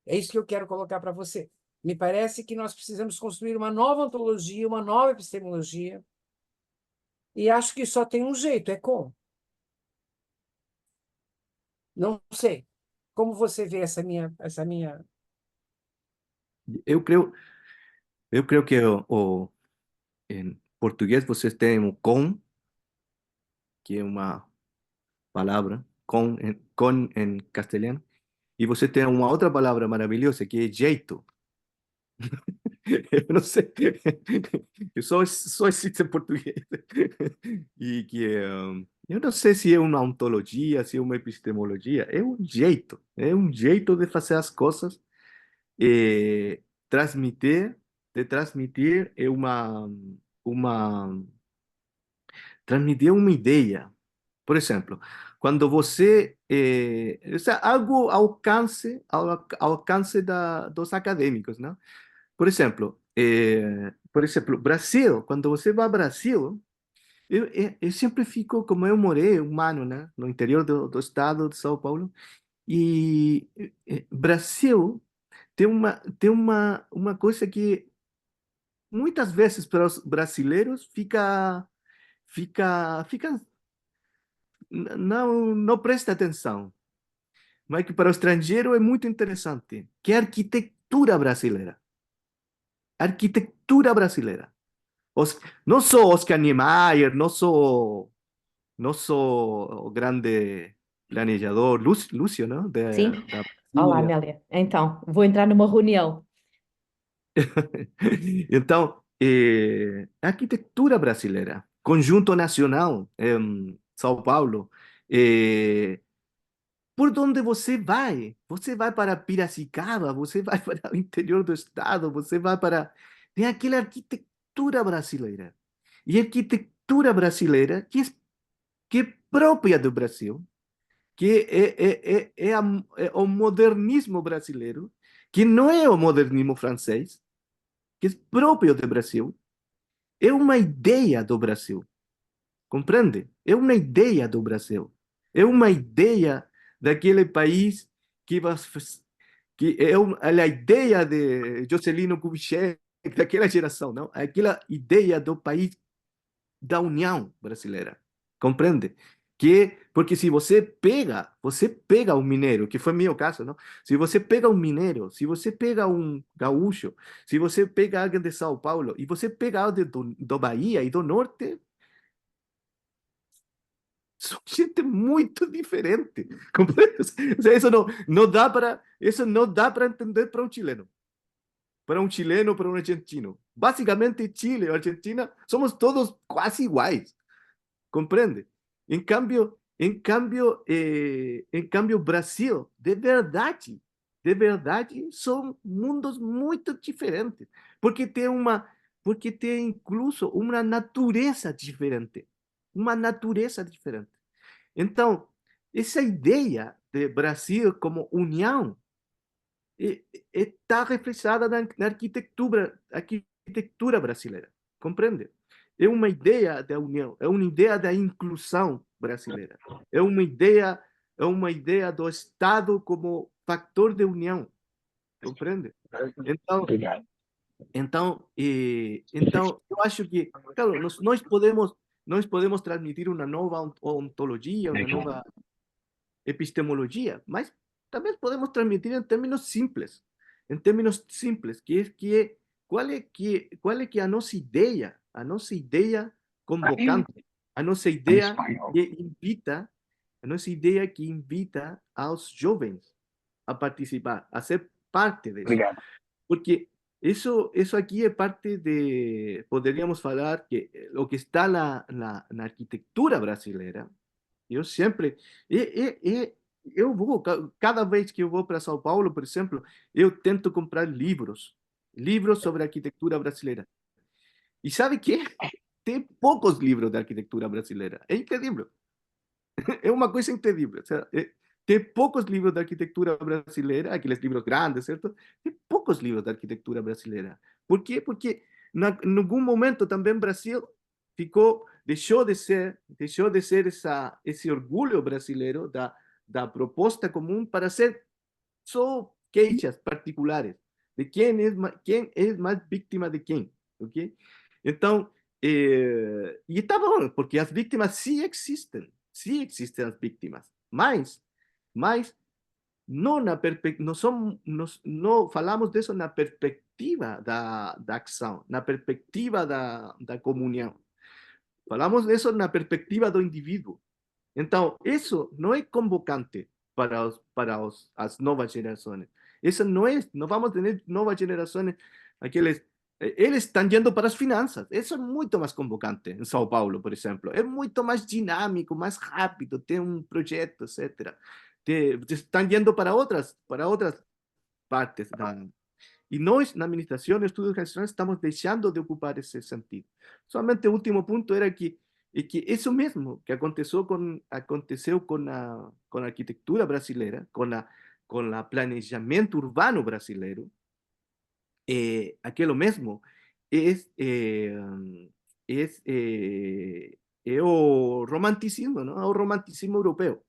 S2: É isso que eu quero colocar para você. Me parece que nós precisamos construir uma nova ontologia, uma nova epistemologia, e acho que só tem um jeito, é com. Não sei. Como você vê essa minha...
S1: Eu creio que em português vocês têm o com, que é uma palavra, con em castelhano, e você tem uma outra palavra maravilhosa que é jeito. Eu não sei, eu só existe em português. E que eu não sei se é uma ontologia, se é uma epistemologia, é um jeito de fazer as coisas, eh, transmitir, de transmitir uma, transmitir uma ideia. Por exemplo, quando você, o sea, algo ao alcance dos acadêmicos, não? Por exemplo, Brasil, quando você vai ao Brasil, eu sempre fico, como eu morei um ano, né, no interior do estado de São Paulo, e Brasil tem uma coisa que muitas vezes para os brasileiros fica, não presta atenção, mas que para o estrangeiro é muito interessante, que é a arquitetura brasileira. Arquitetura brasileira. Não sou Oscar Niemeyer, não sou o grande planejador, Lúcio, não?
S3: Sim.
S1: Da
S3: Olá,
S1: Brasília.
S3: Amélia. Então, vou entrar numa reunião.
S1: Então, a arquitetura brasileira, conjunto nacional, São Paulo, eh, por onde você vai para Piracicaba, você vai para o interior do estado, você vai para... Tem aquela arquitetura brasileira. E a arquitetura brasileira que é própria do Brasil, que é o modernismo brasileiro, que não é o modernismo francês, que é próprio do Brasil, é uma ideia do Brasil, compreende? É uma ideia do Brasil, é uma ideia daquele país que, que é a ideia de Juscelino Kubitschek, daquela geração, não? Aquela ideia do país da União Brasileira, compreende? Que, porque se você pega um mineiro, que foi meu caso, não? Se você pega um mineiro, se você pega um gaúcho, se você pega alguém de São Paulo e você pega alguém do Bahia e do Norte, são gente muito diferente, compreende? O sea, isso não dá para entender para um chileno, para um argentino. Basicamente, Chile e Argentina somos todos quase iguais. Compreende? Em cambio, Brasil, de verdade, são mundos muito diferentes, porque porque tem incluso uma natureza diferente. Então, essa ideia de Brasil como união está reflexada na arquitetura brasileira, compreende? É uma ideia da união, é uma ideia da inclusão brasileira, é uma ideia do Estado como fator de união, compreende? Então, então eu acho que, claro, nós podemos transmitir uma nova ontologia, uma nova epistemologia, mas também podemos transmitir em termos simples, qual é que a nossa ideia convocante, a nossa ideia que invita, a nossa ideia que invita aos jovens a participar, a ser parte disso, porque isso aqui é parte de, poderíamos falar que o que está na arquitetura brasileira. Eu sempre, eu vou, cada vez que eu vou para São Paulo, por exemplo, eu tento comprar livros sobre arquitetura brasileira. E sabe que tem poucos livros de arquitetura brasileira. É incrível. É uma coisa incrível. O sea, tem poucos livros de arquitetura brasileira, aqueles livros grandes, certo? Tem poucos livros de arquitetura brasileira. Por quê? Porque em algum momento também Brasil deixou de ser esse orgulho brasileiro da proposta comum para ser só queixas particulares de quem é mais vítima de quem, ok? Então, e está bom, porque as vítimas sim existem as vítimas, mas não não falamos disso na perspectiva da ação, na perspectiva da comunhão. Falamos disso na perspectiva do indivíduo. Então, isso não é convocante as novas gerações. Isso não vamos ter novas gerações, aqueles, eles estão indo para as finanças. Isso é muito mais convocante em São Paulo, por exemplo. É muito mais dinâmico, mais rápido, tem um projeto, etc. Estão indo para outras partes e nós, na administração e estudos relacionados, estamos deixando de ocupar esse sentido. Somente o último ponto era que isso mesmo que aconteceu com a arquitetura brasileira, com o planejamento urbano brasileiro, aquilo mesmo é, é, é o romanticismo, não? É o romanticismo europeu,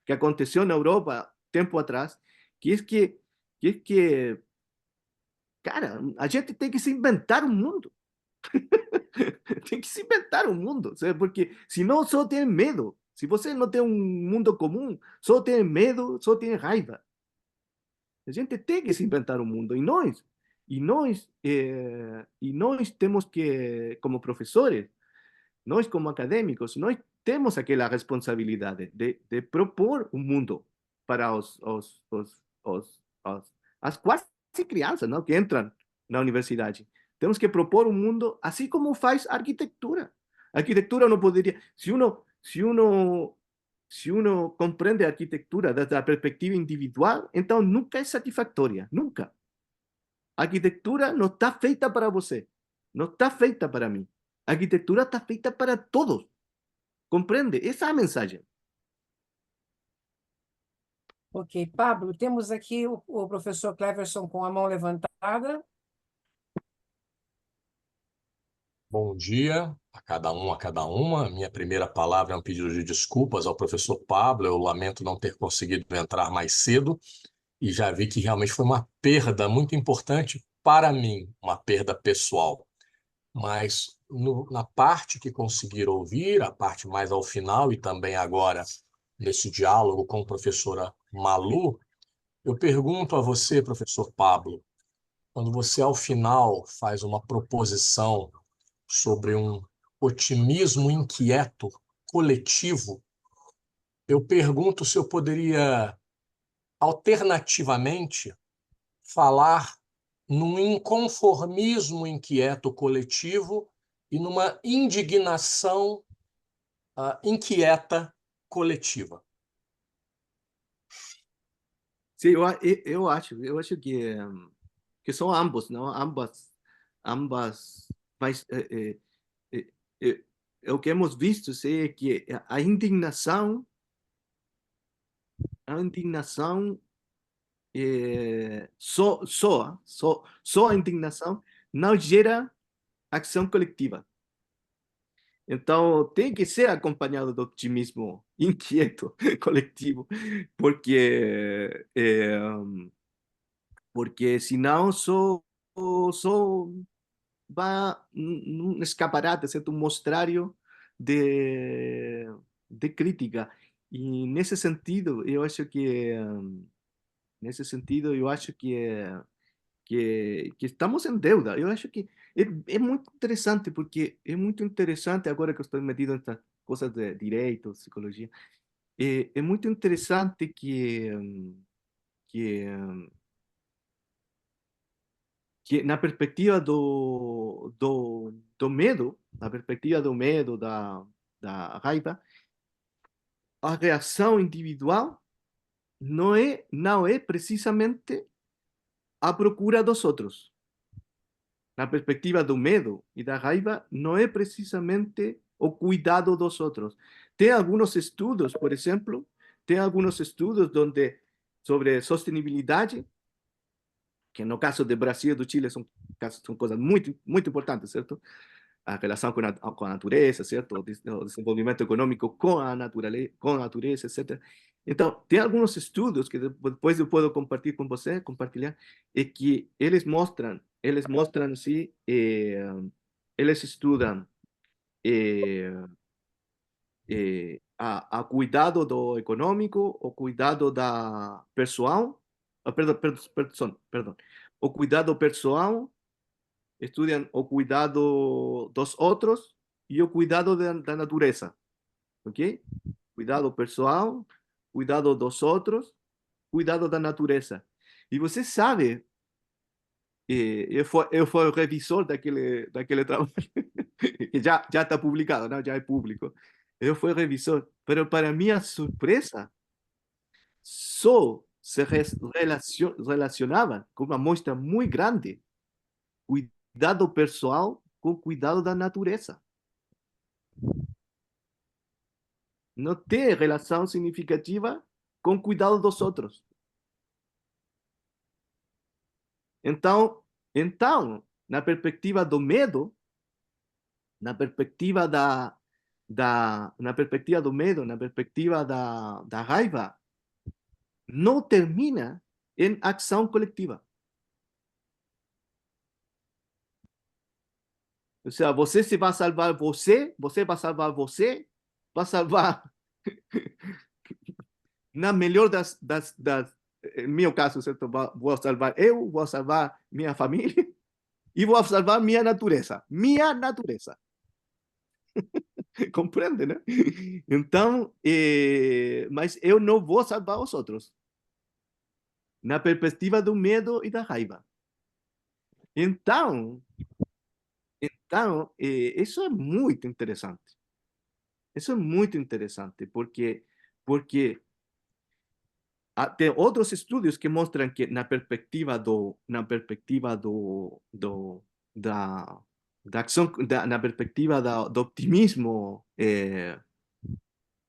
S1: que aconteceu na Europa tempo atrás, que cara, a gente tem que se inventar um mundo. Tem que se inventar um mundo, sabe? Porque senão só tem medo. Se você não tem um mundo comum, só tem medo, só tem raiva. A gente tem que se inventar um mundo. E nós temos que, como professores, nós como acadêmicos, nós temos aquela responsabilidade de propor um mundo para as quase crianças, não, que entram na universidade. Temos que propor um mundo assim como faz a arquitetura. A arquitetura não poderia, se uno compreende a arquitetura desde a perspectiva individual, então nunca é satisfatória, nunca. A arquitetura não está feita para você, não está feita para mim. A arquitetura está feita para todos. Compreende? Essa é a mensagem.
S2: Ok, Pablo, temos aqui o professor Cleverson com a mão levantada.
S4: Bom dia a cada um, a cada uma. Minha primeira palavra é um pedido de desculpas ao professor Pablo. Eu lamento não ter conseguido entrar mais cedo e já vi que realmente foi uma perda muito importante para mim, uma perda pessoal. Mas na parte que conseguiram ouvir, a parte mais ao final e também agora nesse diálogo com a professora Malu, eu pergunto a você, professor Pablo, quando você ao final faz uma proposição sobre um otimismo inquieto coletivo, eu pergunto se eu poderia alternativamente falar num inconformismo inquieto coletivo e numa indignação inquieta coletiva.
S1: Sim, eu acho que são ambos, não? Ambas, mas eh, eh, o que hemos visto é que a indignação só a indignação não gera ação coletiva. Então, tem que ser acompanhado do otimismo inquieto coletivo, porque porque senão só vai num escaparate, certo? Um mostrário de, de crítica. E nesse sentido, eu acho que estamos em deuda. Eu acho que é muito interessante, porque é muito interessante, agora que eu estou metido nessas coisas de direito, psicologia, é muito interessante que, que na perspectiva do medo, na perspectiva do medo, da raiva, a reação individual não é precisamente a procura dos outros. Na perspectiva do medo e da raiva, não é precisamente o cuidado dos outros. Tem alguns estudos, por exemplo, sobre sustentabilidade, que no caso do Brasil e do Chile são coisas muito, muito importantes, certo? A relação com a natureza, certo? O desenvolvimento econômico com a natureza, etc. Então, tem alguns estudos que depois eu posso compartilhar, e que eles mostram, sim, eles estudam a cuidado do econômico, o cuidado da pessoal, perdão, o cuidado pessoal, estudam o cuidado dos outros e o cuidado da natureza, ok? Cuidado pessoal, cuidado dos outros, cuidado da natureza. E você sabe, eu fui o revisor daquele trabalho, que já está publicado, não? Já é público. Eu fui o revisor, mas para minha surpresa, só se relacionava com uma amostra muito grande cuidado pessoal com cuidado da natureza. Não tem relação significativa com cuidado dos outros. Então, na perspectiva do medo, na perspectiva na perspectiva do medo, na perspectiva da raiva, não termina em ação coletiva. Ou seja, você se vai salvar você vai salvar você, vai salvar, na melhor em meu caso, certo? Vou salvar eu, vou salvar minha família e vou salvar minha natureza. Minha natureza. Compreende, né? Então, mas eu não vou salvar os outros. Na perspectiva do medo e da raiva. Então, isso é muito interessante. Isso é muito interessante, porque tem outros estudos que mostram que da ação, na perspectiva do optimismo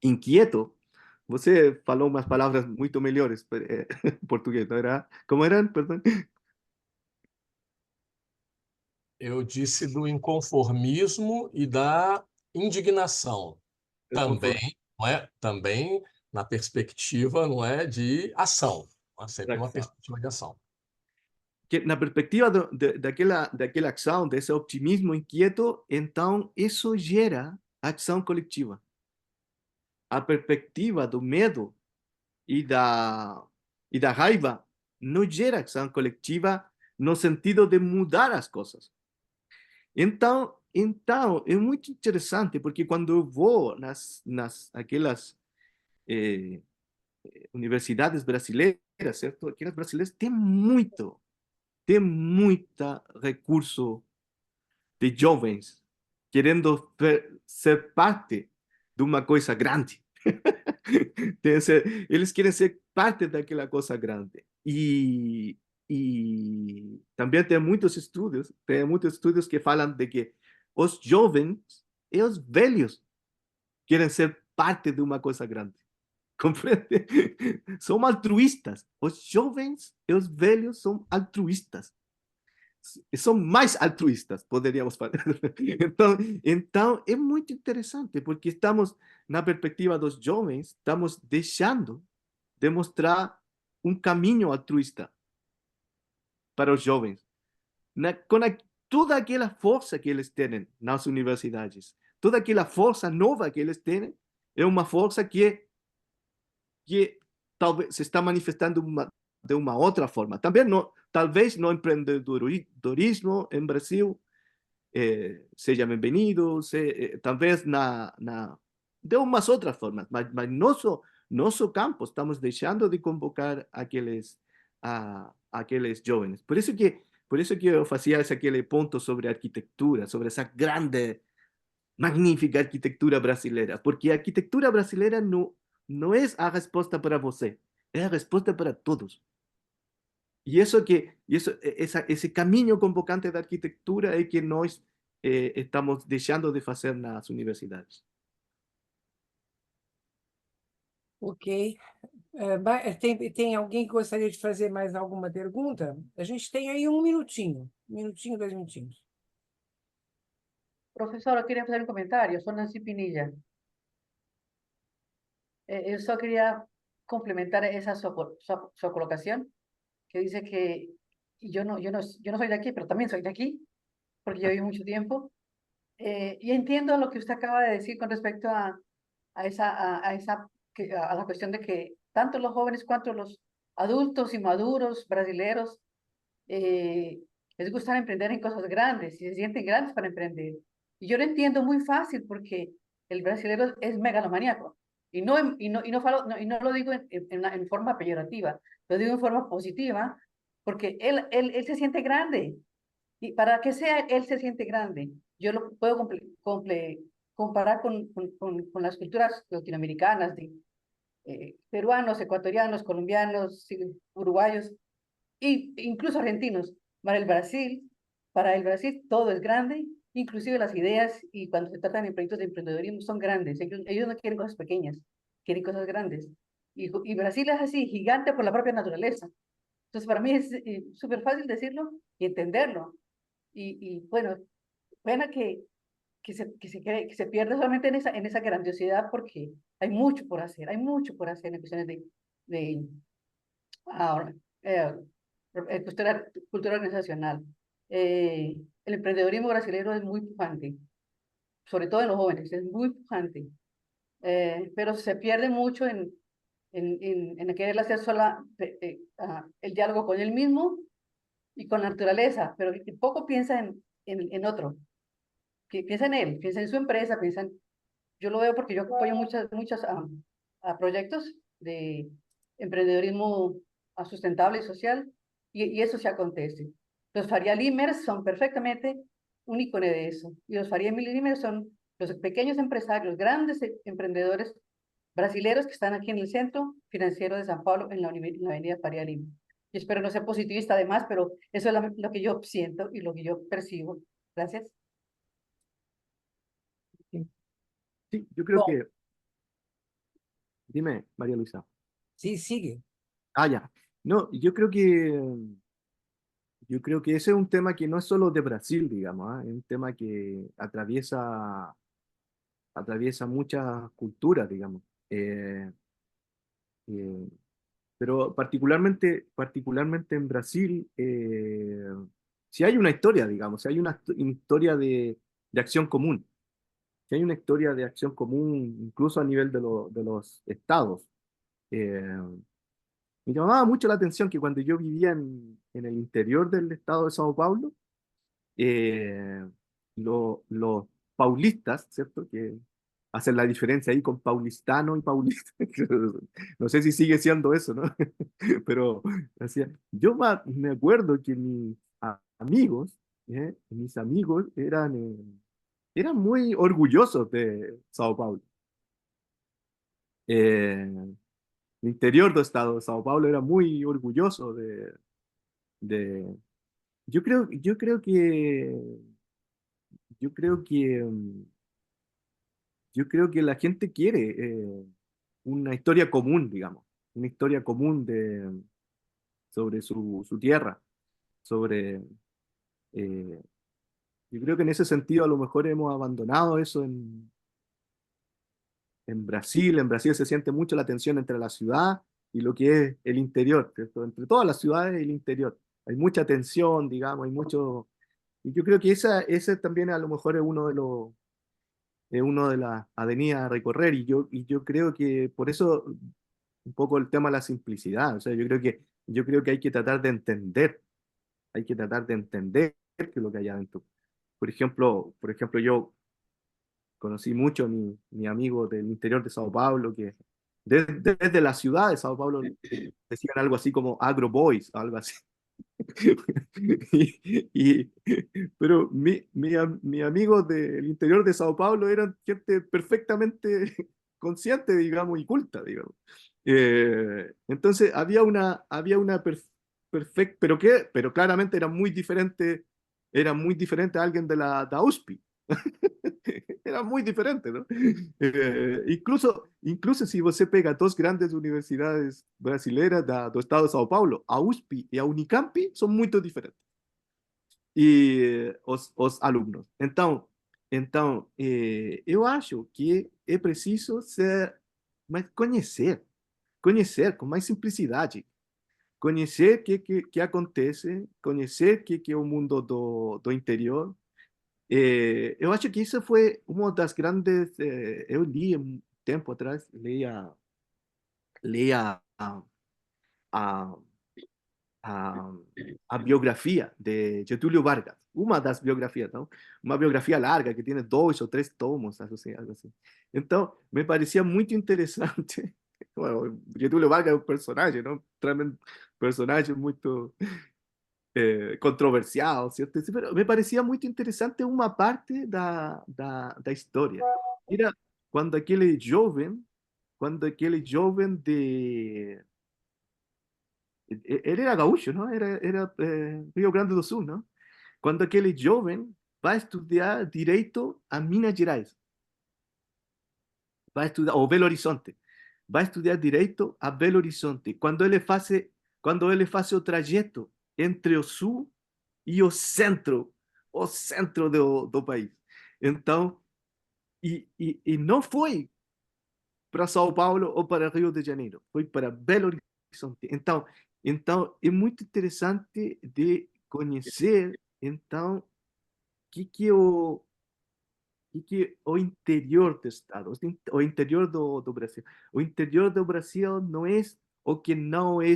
S1: inquieto, você falou umas palavras muito melhores em português, não era? Como eram? Perdão.
S4: Eu disse do inconformismo e da indignação.
S1: El confort-
S4: Também, não é? Também na perspectiva, não é, de ação. Não é? Sempre uma
S1: Exacto.
S4: perspectiva de ação.
S1: Que na perspectiva daquela ação, desse optimismo inquieto, então isso gera ação coletiva. A perspectiva do medo e da raiva não gera ação coletiva no sentido de mudar as coisas. Então é muito interessante, porque quando eu vou aquelas eh, universidades brasileiras, certo? Aquelas brasileiras tem muita recurso de jovens querendo ser parte de uma coisa grande. Eles querem ser parte daquela coisa grande. E também tem muitos estudos que falam de que os jovens e os velhos querem ser parte de uma coisa grande. Compreende? São altruístas. Os jovens e os velhos são altruístas. São mais altruístas, poderíamos falar. Então, é muito interessante, porque estamos, na perspectiva dos jovens, estamos deixando de mostrar um caminho altruísta para os jovens. Toda aquela força que eles têm nas universidades, toda aquela força nova que eles têm, é uma força que talvez se está manifestando de uma outra forma. Também não, talvez no empreendedorismo em Brasil seja bem-vindo, talvez de umas outras formas, mas nosso campo estamos deixando de convocar aqueles jovens. Por isso que eu fazia aquele ponto sobre arquitetura, sobre essa grande, magnífica arquitetura brasileira, porque a arquitetura brasileira não é a resposta para você, é a resposta para todos. Esse caminho convocante da arquitetura é que nós estamos deixando de fazer nas universidades.
S2: Ok. Tem alguém que gostaria de fazer mais alguma pergunta? A gente tem aí um minutinho, 2 minutinhos.
S5: Professor, eu queria fazer um comentário. Eu sou Nancy Pinilla. Eu só queria complementar essa sua colocação, que dice que yo no soy de aquí, pero también soy de aquí, porque yo viví mucho tiempo. Y entiendo lo que usted acaba de decir con respecto a la cuestión de que tanto los jóvenes cuanto los adultos y maduros brasileros les gusta emprender en cosas grandes y se sienten grandes para emprender. Y yo lo entiendo muy fácil porque el brasilero es megalomaníaco. Y no lo digo en forma peyorativa, lo digo en forma positiva, porque él se siente grande. Y para que sea él se siente grande, yo lo puedo comparar con las culturas latinoamericanas, de peruanos, ecuatorianos, colombianos, uruguayos e incluso argentinos. Para el Brasil todo es grande, inclusive las ideas, y cuando se tratan de proyectos de emprendedorismo son grandes. Ellos no quieren cosas pequeñas, quieren cosas grandes. Y Brasil es así, gigante por la propia naturaleza. Entonces, para mí es súper fácil decirlo y entenderlo. Bueno, pena que se pierde solamente en esa grandiosidad, porque hay mucho por hacer en cuestiones de ahora, cultura organizacional. El emprendedorismo brasileño es muy pujante, sobre todo en los jóvenes, es muy pujante, pero se pierde mucho en querer hacer el diálogo con él mismo y con la naturaleza, pero poco piensa en otro, que piensa en él, piensa en su empresa, yo lo veo porque yo apoyo muchos proyectos de emprendedorismo sustentable y social, y eso se acontece. Los Faria Limers son perfectamente un icono de eso, y los Faria Limers son los pequeños empresarios, grandes emprendedores brasileros que están aquí en el Centro Financiero de San Pablo, en la avenida Faria Lima. Y espero no ser positivista además, pero eso es lo que yo siento y lo que yo percibo. Gracias.
S1: Sí, yo creo
S2: Bom,
S1: que... Dime, María Luisa.
S2: sigue.
S1: Ya. No, yo creo que yo creo que ese es un tema que no es solo de Brasil, digamos, ¿ah? Es un tema que atraviesa muchas culturas, digamos. Eh, pero particularmente en Brasil, si hay una historia, digamos, si hay una historia de acción común, si hay una historia de acción común, incluso a nivel de los estados. Eh, Me llamaba mucho la atención que cuando yo vivía en el interior del estado de Sao Paulo, eh, los paulistas, ¿cierto? Que hacen la diferencia ahí con paulistano y paulista. No sé si sigue siendo eso, ¿no? Pero yo me acuerdo que mis amigos eran muy orgullosos de Sao Paulo. El interior del estado de Sao Paulo era muy orgulloso de yo creo que yo creo que yo creo que la gente quiere una historia común, digamos, una historia común sobre su tierra, sobre yo creo que en ese sentido a lo mejor hemos abandonado eso en Brasil. En Brasil se siente mucho la tensión entre la ciudad y lo que es el interior, ¿cierto? Entre todas las ciudades y el interior. Hay mucha tensión, digamos, hay mucho. Y yo creo que ese también a lo mejor es uno de las avenidas a recorrer. Y yo creo que por eso un poco el tema de la simplicidad. O sea, yo creo que hay que tratar de entender qué es lo que hay adentro. Por ejemplo, yo conocí mucho a mi amigo del interior de Sao Paulo, que desde la ciudad de Sao Paulo decían algo así como agro boys, algo así. Y- y- pero mi amigo del interior de Sao Paulo eran gente perfectamente consciente, digamos, y culta, digamos. Entonces había una perfecta, pero claramente era muy diferente a alguien de la USP. Era muy diferente, ¿no? Incluso si você pega dos grandes universidades brasileiras do estado de São Paulo, a USP e a Unicamp são muito diferentes. E os alunos. Então, eu acho que é preciso mas conhecer com mais simplicidade, conhecer o que acontece, conhecer o que é o mundo do interior. Eu acho que isso foi uma das grandes. Eu li um tempo atrás, li a, a, a biografia de Getúlio Vargas, uma das biografias, não? Uma biografia larga que tem 2 ou 3 tomos, algo assim. Então, me parecia muito interessante. Bueno, Getúlio Vargas é um personagem, não? Tremendo personagem muito controversial, ¿cierto? Sí, pero me parecía muy interesante una parte da historia. Era cuando aquele jovem él era gaúcho, ¿no? Era Rio Grande do Sul, ¿no? Cuando aquele jovem va a estudiar Direito a Minas Gerais, va a estudiar, o Belo Horizonte, va a estudiar Direito a Belo Horizonte, quando ele faz o trajeto entre o Sul e o centro do país. Então, e não foi para São Paulo ou para Rio de Janeiro, foi para Belo Horizonte. Então é muito interessante de conhecer, então, que é o interior do Estado, o interior do Brasil. O interior do Brasil não é o que não é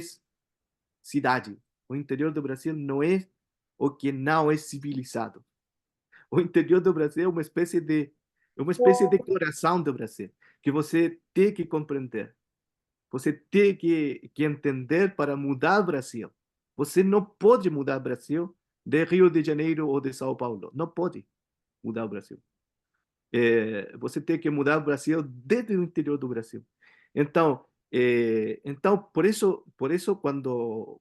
S1: cidade. O interior do Brasil não é o que não é civilizado. O interior do Brasil é uma espécie de coração do Brasil, que você tem que compreender. Você tem que entender para mudar o Brasil. Você não pode mudar o Brasil de Rio de Janeiro ou de São Paulo. Não pode mudar o Brasil. Você tem que mudar o Brasil desde o interior do Brasil. Então, por isso quando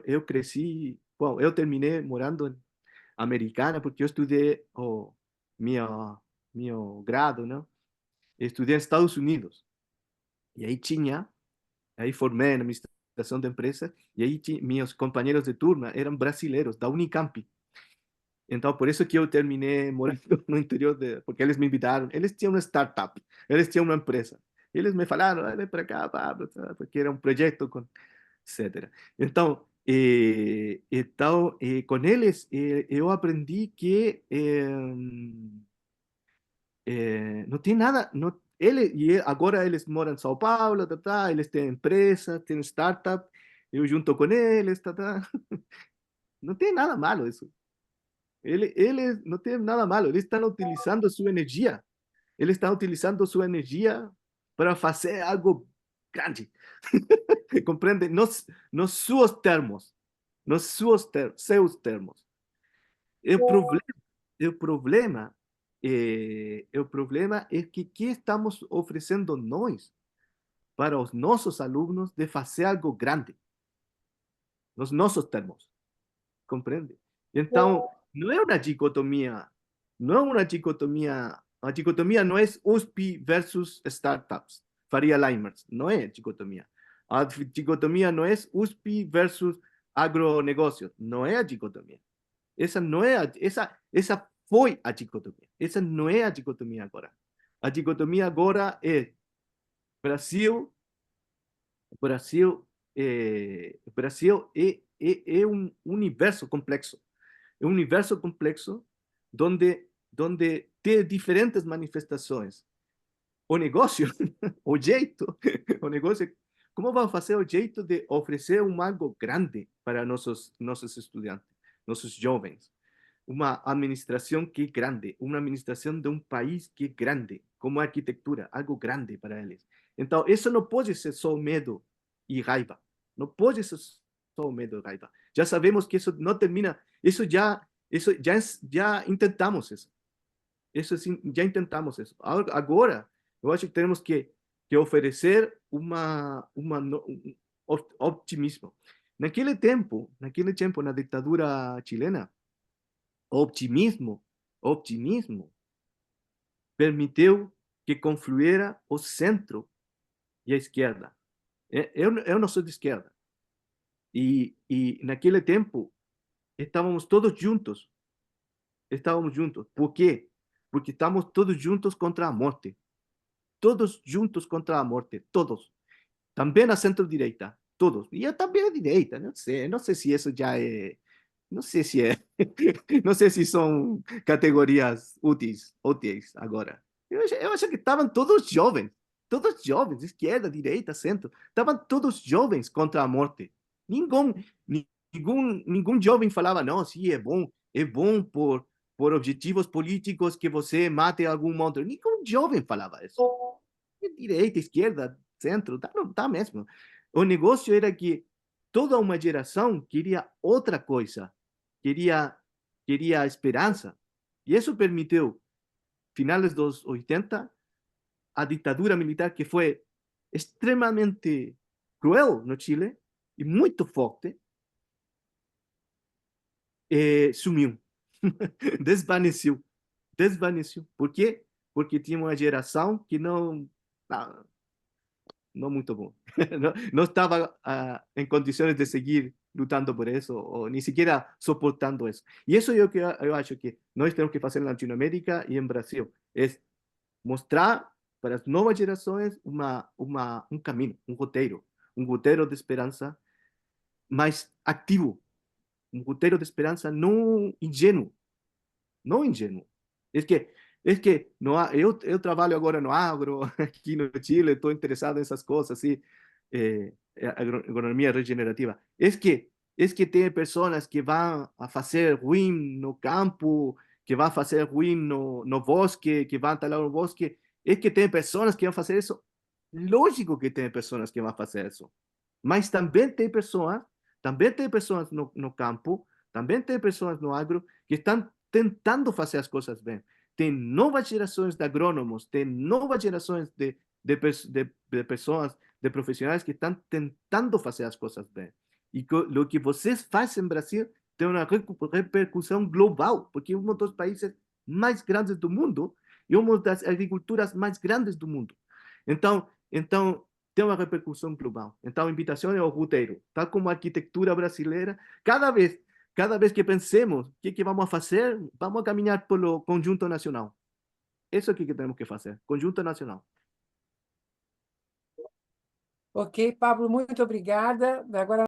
S1: eu cresci, bom, eu terminei morando em Americana, porque eu estudei meu grado, né? Eu estudei nos Estados Unidos. E aí formei na minha administração de empresas, e aí meus companheiros de turma eram brasileiros, da Unicamp. Então, por isso que eu terminei morando no interior, porque eles me invitaram, eles tinham uma startup, eles tinham uma empresa. Eles me falaram, vem para cá, Pablo, porque era um projeto, etc. Então, com eles, eu aprendi que não tem nada, não, agora eles moram em São Paulo, eles têm empresa, têm startup, eu junto com eles, não tem nada malo isso. Eles não tem nada malo, eles estão utilizando sua energia, eles estão utilizando sua energia para fazer algo grande, compreende? Nos seus termos, seus termos. O problema, o problema, o problema é que estamos oferecendo nós para os nossos alunos de fazer algo grande, nos nossos termos, compreende? Então, não é uma dicotomia, não é uma dicotomia, a dicotomia não é USP versus startups, Faria Limers, não é dicotomia. A dicotomia não é USP versus agronegócios, não é a dicotomia. Essa não é essa foi a dicotomia. Essa não é a dicotomia agora. A dicotomia agora é Brasil, Brasil é um universo complexo. É um universo complexo onde tem diferentes manifestações. O negócio, o jeito, o negócio, como vamos fazer o jeito de oferecer algo grande para nossos estudantes, nossos jovens? Uma administração que é grande, uma administração de um país que é grande, como a arquitetura, algo grande para eles. Então, isso não pode ser só medo e raiva. Não pode ser só medo e raiva. Já sabemos que isso não termina, já intentamos isso. Já intentamos isso. Agora, eu acho que temos que oferecer um optimismo. Naquele tempo, na ditadura chilena, optimismo permitiu que confluíra o centro e a esquerda. Eu não sou de esquerda. E naquele tempo estávamos todos juntos. Por quê? Porque estamos todos juntos contra a morte. Todos juntos contra a morte. Todos. Também a centro-direita. Todos. E eu também a direita. Não sei se isso já é. Não sei se é. Não sei se são categorias úteis agora. Eu acho que estavam todos jovens, esquerda, direita, centro, estavam todos jovens contra a morte. Nenhum jovem falava, não, sim, é bom por objetivos políticos que você mate algum outro. Nenhum jovem falava isso. Direita, esquerda, centro, tá mesmo. O negócio era que toda uma geração queria outra coisa, queria esperança. E isso permitiu, finais dos 80, a ditadura militar, que foi extremamente cruel no Chile e muito forte, sumiu, desvaneceu. Por quê? Porque tinha uma geração que não muito bom. não estava em condições de seguir lutando por isso, ou nem siquiera soportando isso. E isso é o que eu acho que nós temos que fazer na Latinoamérica e em Brasil, é mostrar para as novas gerações um caminho, um roteiro de esperança mais ativo, um roteiro de esperança não ingênuo. Es que no, eu trabalho agora no agro, aqui no Chile, estou interessado nessas coisas, assim, agronomia regenerativa. Es que tem pessoas que vão a fazer ruim no campo, que vão fazer ruim no bosque, que vão talar o bosque. Es que tem pessoas que vão fazer isso. Lógico que tem pessoas que vão fazer isso. Mas também tem pessoas no campo, também tem pessoas no agro que estão tentando fazer as coisas bem. Tem novas gerações de agrônomos, tem novas gerações de pessoas, de profissionais que estão tentando fazer as coisas bem. E o que vocês fazem em Brasil tem uma repercussão global, porque é um dos países mais grandes do mundo e uma das agriculturas mais grandes do mundo. Então tem uma repercussão global. Então, a invitação é ao roteiro. Tal como a arquitetura brasileira, cada vez que pensemos o que vamos a fazer, vamos a caminhar pelo conjunto nacional. Isso é o que temos que fazer, conjunto nacional.
S2: Ok, Pablo, muito obrigada. Agora